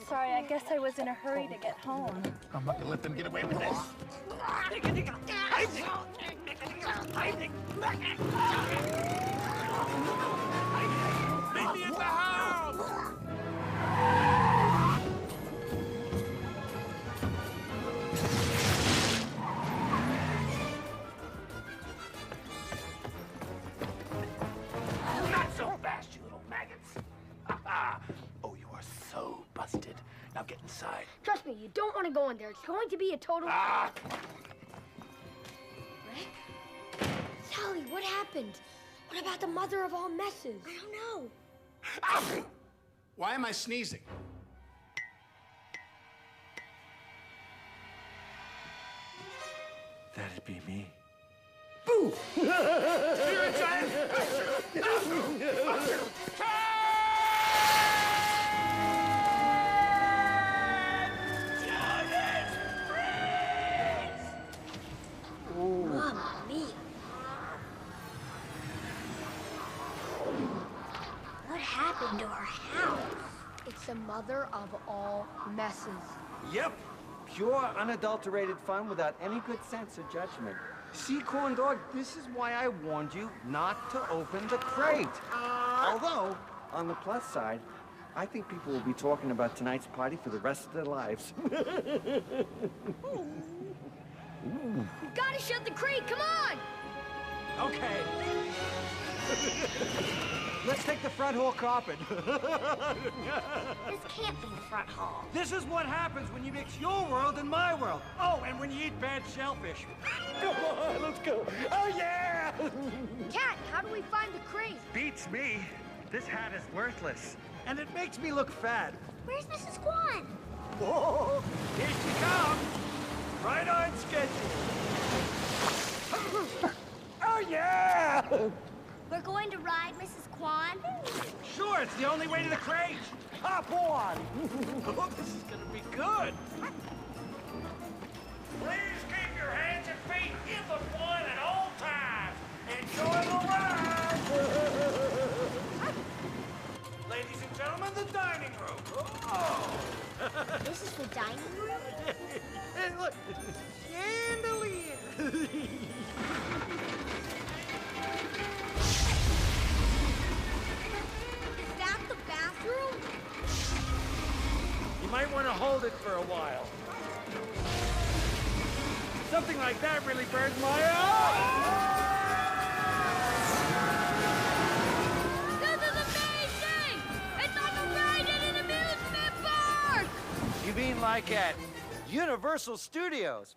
Sorry, I guess I was in a hurry to get home. I'm not going to let them get away with this. Meet me at the house! Not so fast, you little maggots. Oh, you are so busted. Now get inside. Trust me, you don't want to go in there. It's going to be a total... Rick? Sally, what happened? What about the mother of all messes? I don't know. Why am I sneezing? That'd be me. Boo! Spirit giant! Mamma mia. What happened to our house? It's the mother of all messes. Yep. Pure, unadulterated fun without any good sense of judgment. See, Corn Dog, this is why I warned you not to open the crate. Although, on the plus side, I think people will be talking about tonight's party for the rest of their lives. You gotta shut the crate, come on! Okay. Let's take the front hall carpet. This can't be the front hall. This is what happens when you mix your world and my world. Oh, and when you eat bad shellfish. Come on, let's go. Oh, yeah! Cat, how do we find the crate? Beats me. This hat is worthless. And it makes me look fat. Where's Mrs. Kwan? Whoa! Here she comes! Right on schedule. Oh, yeah! We're going to ride Mrs. Kwan? Sure, it's the only way to the crate. Hop on! Oh, this is gonna be good. Please keep your hands and feet in the Kwan at all times. Enjoy the ride! Ladies and gentlemen, the dining room. Oh. This is the dining room? Hey, look, chandelier. Is that the bathroom? You might want to hold it for a while. Something like that really burns my eye. This is amazing! It's like a ride in an amusement park! You mean like at Universal Studios?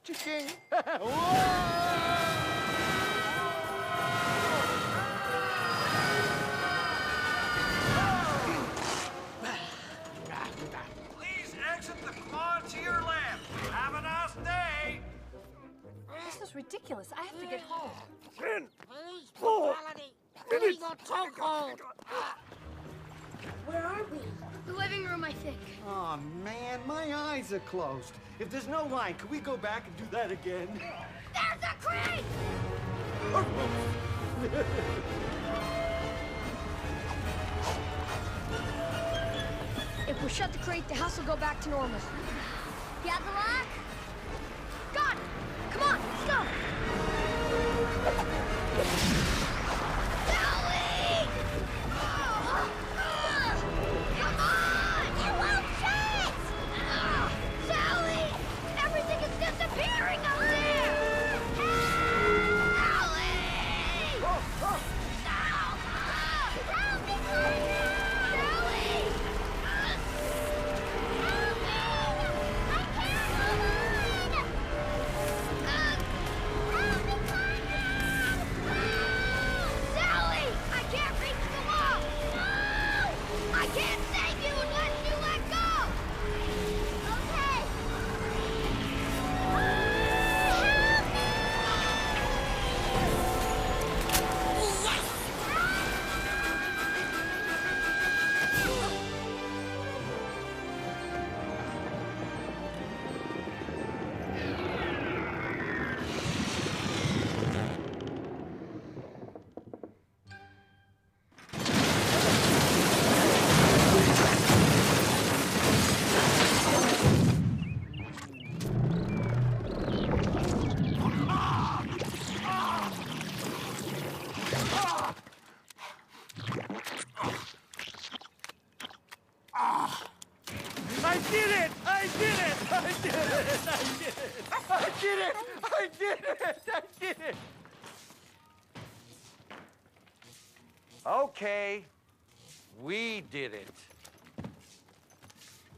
Cha-ching! Please exit the quad to your left. Have a nice day. This is ridiculous. I have to get home. 10, Please, 4 brutality. minutes. Illegal chokehold. Where are we? The living room, I think. Oh, man, my eyes are closed. If there's no line, can we go back and do that again? There's a crate! If we shut the crate, the house will go back to normal. You have the lock? Got it! Come on, let's go! Sally! Come on! It won't shut! Sally! Everything is disappearing up there! Sally! Help me, Connor! Sally! Help me! I can't hold on! Help me, Connor! Sally! I can't reach the wall! No! I can't save you unless you let go! Okay. Help me! Yes! I did it! I did it! I did it! I did it! I did it! I did it! I did it! Okay, we did it.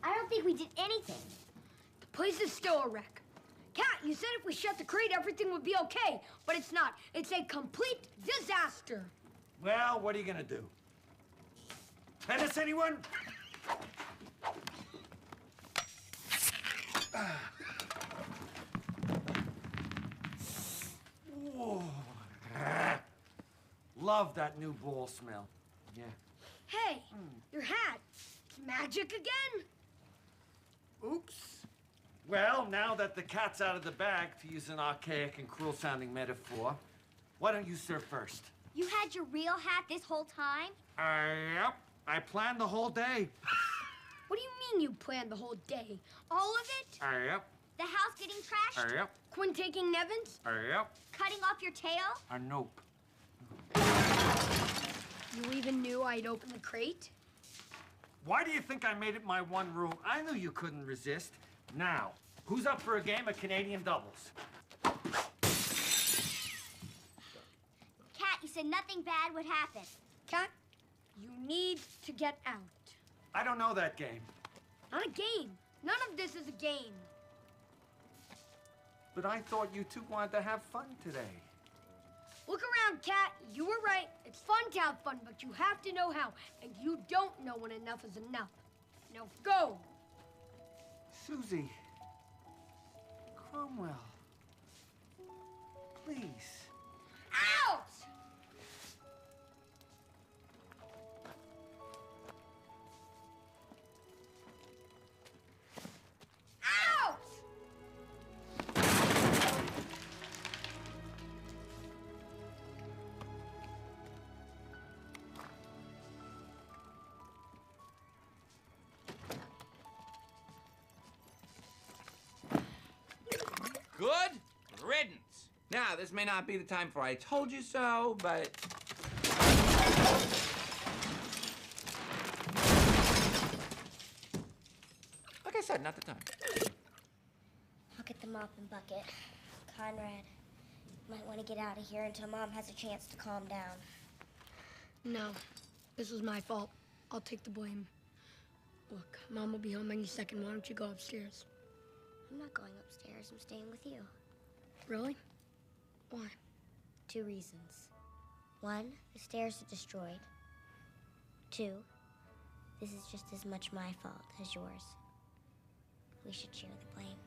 I don't think we did anything. The place is still a wreck. Cat, you said if we shut the crate, everything would be okay, but it's not. It's a complete disaster. Well, what are you gonna do? Tennis, anyone? Whoa. Love that new ball smell. Yeah. Hey, your hat. It's magic again? Oops. Well, now that the cat's out of the bag, to use an archaic and cruel-sounding metaphor, why don't you serve first? You had your real hat this whole time? Yep. I planned the whole day. What do you mean you planned the whole day? All of it? Yep. The house getting trashed? Yep. Quinn taking Nevins? Yep. Cutting off your tail? Nope. You even knew I'd open the crate? Why do you think I made it my one rule? I knew you couldn't resist. Now, who's up for a game of Canadian doubles? Cat, you said nothing bad would happen. Cat, you need to get out. I don't know that game. Not a game. None of this is a game. But I thought you two wanted to have fun today. Look around, Cat. You were right. It's fun to have fun, but you have to know how. And you don't know when enough is enough. Now go. Susie. Cromwell. Please. Out! Out! Good riddance. Now, this may not be the time for I told you so, but... Like I said, not the time. I'll get the mop and bucket. Conrad, you might want to get out of here until Mom has a chance to calm down. No, this was my fault. I'll take the blame. Look, Mom will be home any second. Why don't you go upstairs? I'm not going upstairs. I'm staying with you. Really? Why? 2 reasons. 1, the stairs are destroyed. 2, this is just as much my fault as yours. We should share the blame.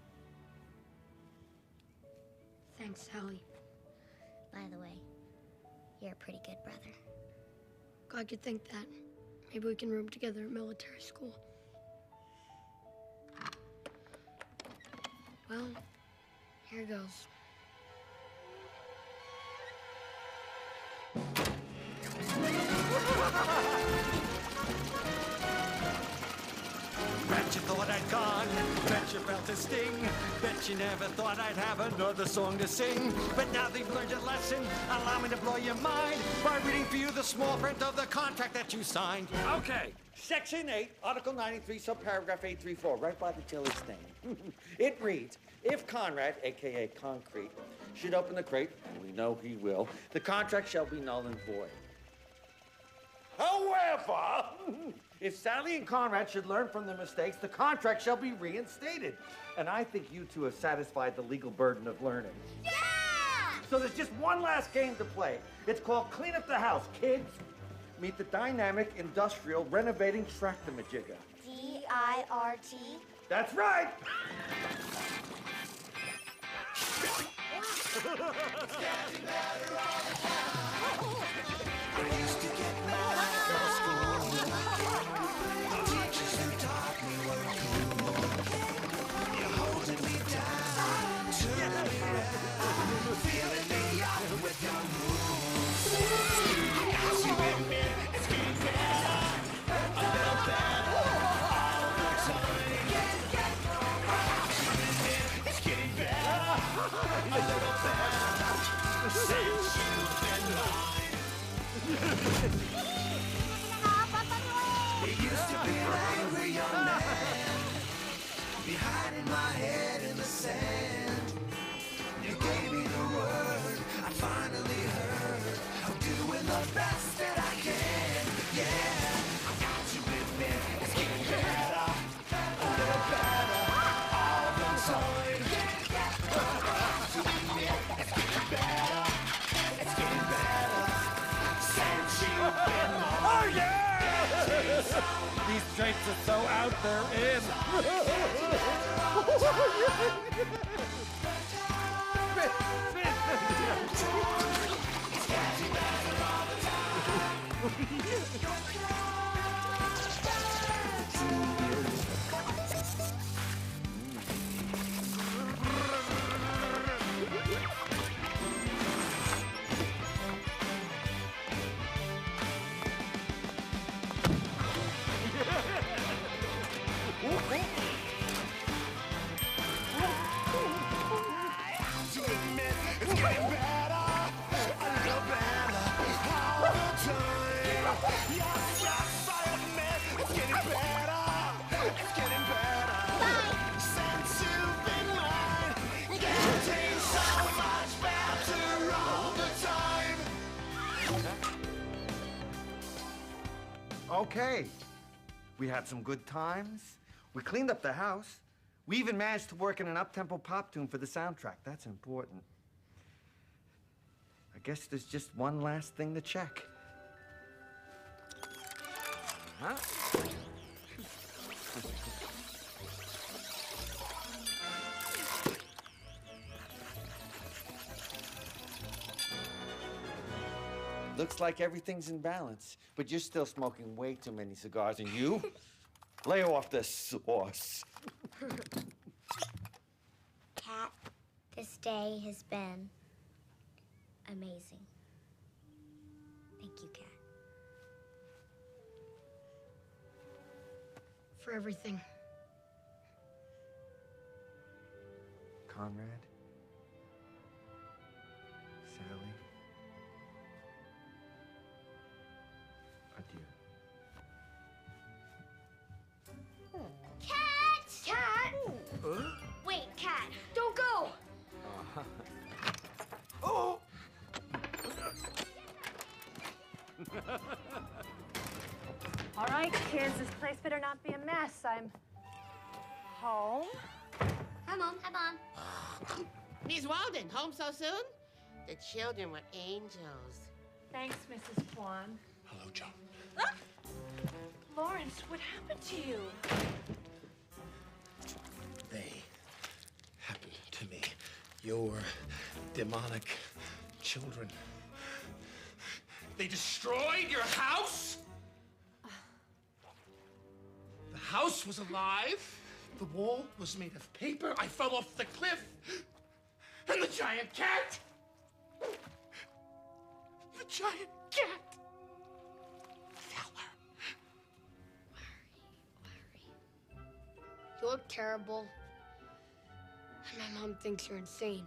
Thanks, Sally. By the way, you're a pretty good brother. Glad you think that. Maybe we can room together at military school. Well, here goes. Bet you thought I'd gone, bet you felt a sting, bet you never thought I'd have another song to sing. But now they've learned a lesson, allow me to blow your mind by reading for you the small print of the contract that you signed. Okay, Section 8, Article 93, subparagraph 834, right by the Tilly stain. It reads, if Conrad, a.k.a. Concrete, should open the crate, and we know he will, the contract shall be null and void. However, if Sally and Conrad should learn from their mistakes, the contract shall be reinstated. And I think you two have satisfied the legal burden of learning. Yeah! So there's just one last game to play. It's called Clean Up the House, kids. Meet the dynamic, industrial, renovating tractor-majigger. D-I-R-T? That's right! I used to get mad at school. The teachers who taught me were cool. You're holding me down, turning me around, feeling me up with your moves. As you admit, it's getting better, a little better all the time. As you admit, it's getting better, a little better since you've been mine. It used to be an angry young man, behind my head in the sand. You gave me the word, I finally heard. I'm doing the best that I can, yeah. I got to admit, it's getting better, a little better all the time. I got to admit, it's getting better, it's getting better since you've been mine. Oh, yeah! These traits are so out there in. It's getting better, a little better all the time. Yes, yes, I admit, it's getting better, it's getting better. Since you've been mine, getting so much better all the time. Okay, we had some good times. We cleaned up the house. We even managed to work in an up-tempo pop tune for the soundtrack. That's important. I guess there's just one last thing to check. Huh? Looks like everything's in balance, but you're still smoking way too many cigars, and you? Lay off the sauce. Cat, this day has been amazing. Thank you, Cat. For everything. Conrad? Sally? Adieu. Cat! Cat! Wait, Cat, don't go! Oh! All right, kids, this place better not be a mess. I'm home. Hi, Mom. Hi, Mom. Miss Walden, home so soon? The children were angels. Thanks, Mrs. Kwan. Hello, Joe. Lawrence, what happened to you? They happened to me. Your demonic children. They destroyed your house? house was alive. The wall was made of paper. I fell off the cliff. And the giant cat. The giant cat. You look terrible. And my mom thinks you're insane.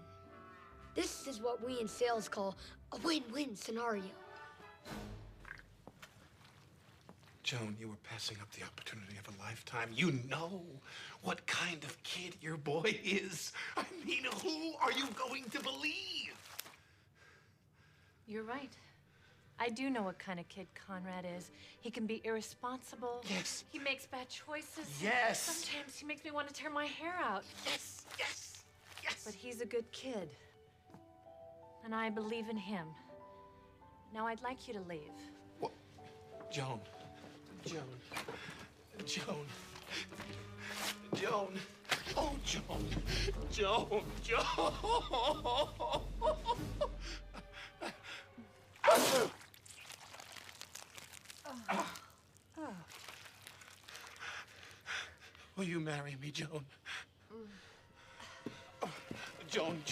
This is what we in sales call a win-win scenario. Joan, you were passing up the opportunity of a lifetime. You know what kind of kid your boy is. I mean, who are you going to believe? You're right. I do know what kind of kid Conrad is. He can be irresponsible. Yes. He makes bad choices. Yes. Sometimes he makes me want to tear my hair out. Yes, yes, yes. But he's a good kid. And I believe in him. Now I'd like you to leave. What? Joan. Oh, Joan. Will you marry me, Joan? Joan.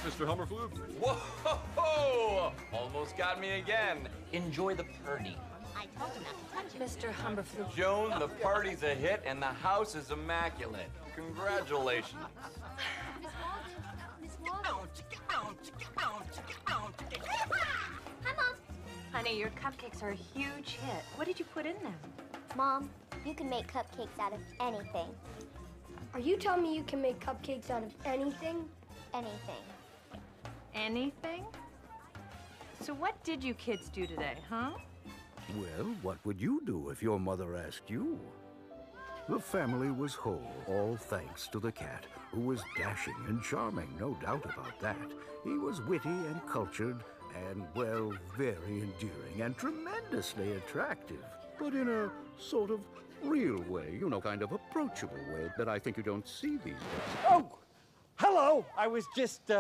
Mr. Hummerflug? Whoa! Almost got me again. Enjoy the party. I told him not to touch it. Mr. Humberflug. Joan, the party's a hit and the house is immaculate. Congratulations. Hi, Mom. Honey, your cupcakes are a huge hit. What did you put in them? Mom, you can make cupcakes out of anything. Are you telling me you can make cupcakes out of anything? Anything. Anything? So what did you kids do today, huh? Well, what would you do if your mother asked you? The family was whole, all thanks to the cat, who was dashing and charming, no doubt about that. He was witty and cultured and, well, very endearing and tremendously attractive, but in a sort of real way, you know, kind of approachable way that I think you don't see these days. Oh, hello. I was just,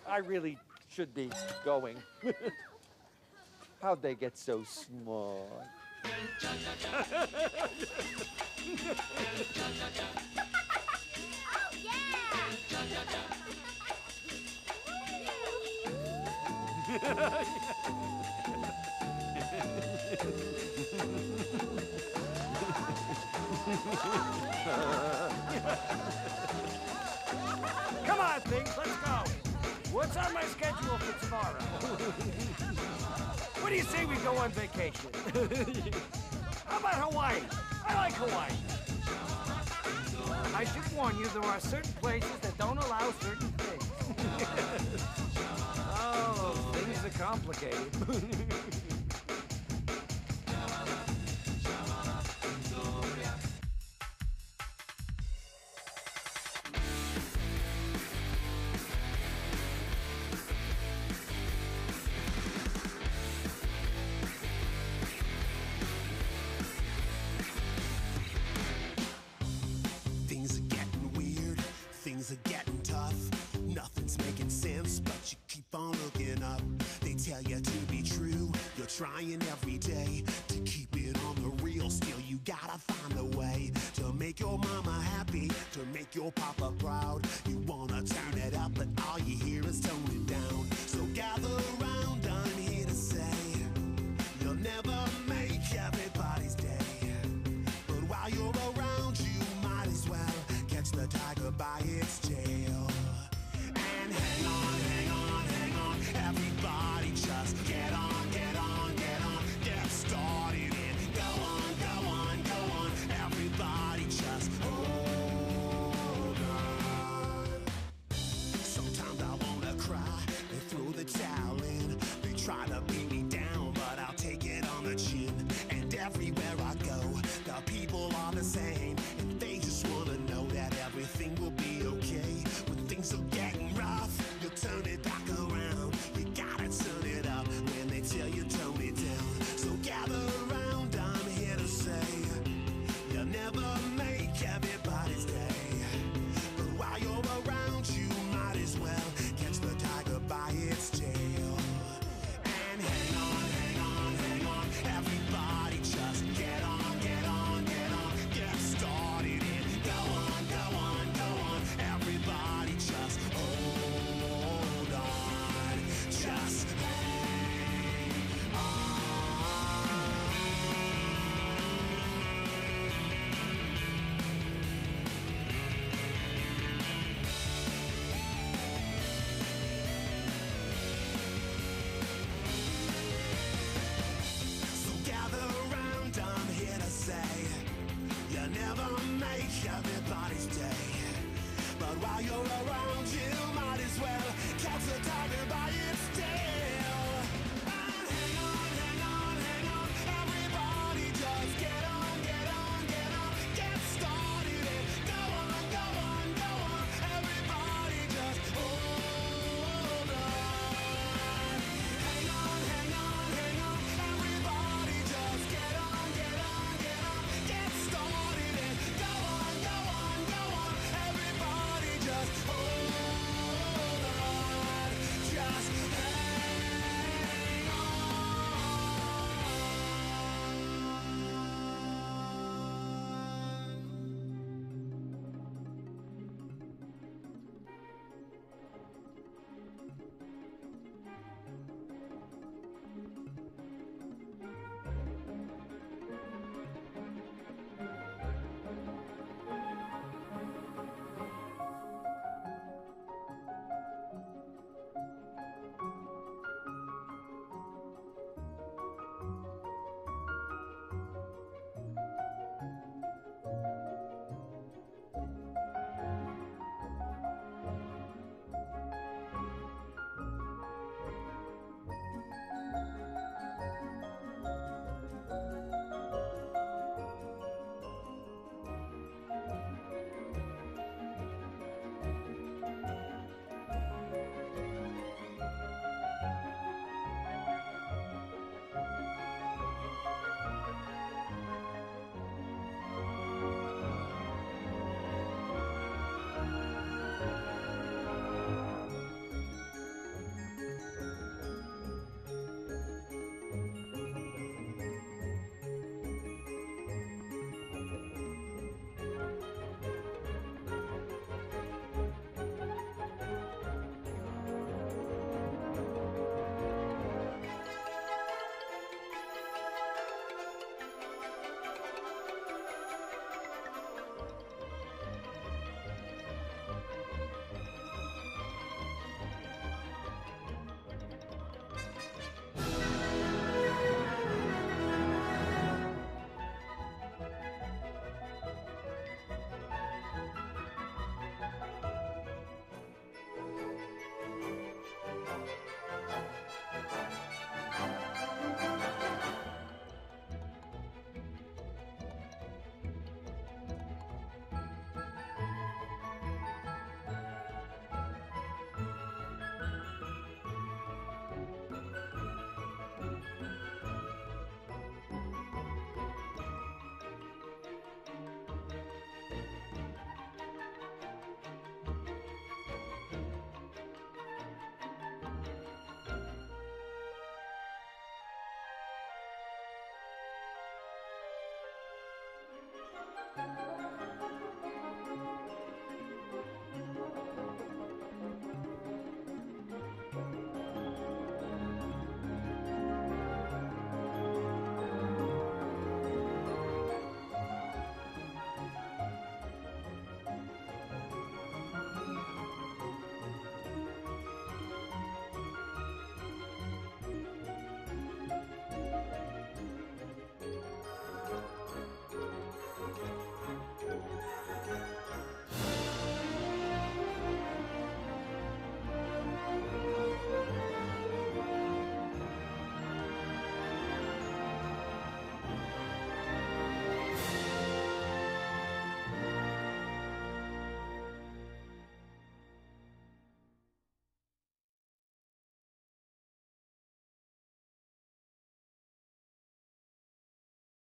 I really should be going. How'd they get so small? Come on, things, let's go. What's on my schedule for tomorrow? What do you say we go on vacation? How about Hawaii? I like Hawaii. I should warn you, there are certain places that don't allow certain things. Oh, things are complicated. Things are getting weird, things are getting tough. Nothing's making sense, but you keep on looking up. They tell you to be true, you're trying every day to keep it on the real. Still, you gotta find a way to make your mama happy, to make your papa proud. You wanna turn it up, but all you hear is tone it down.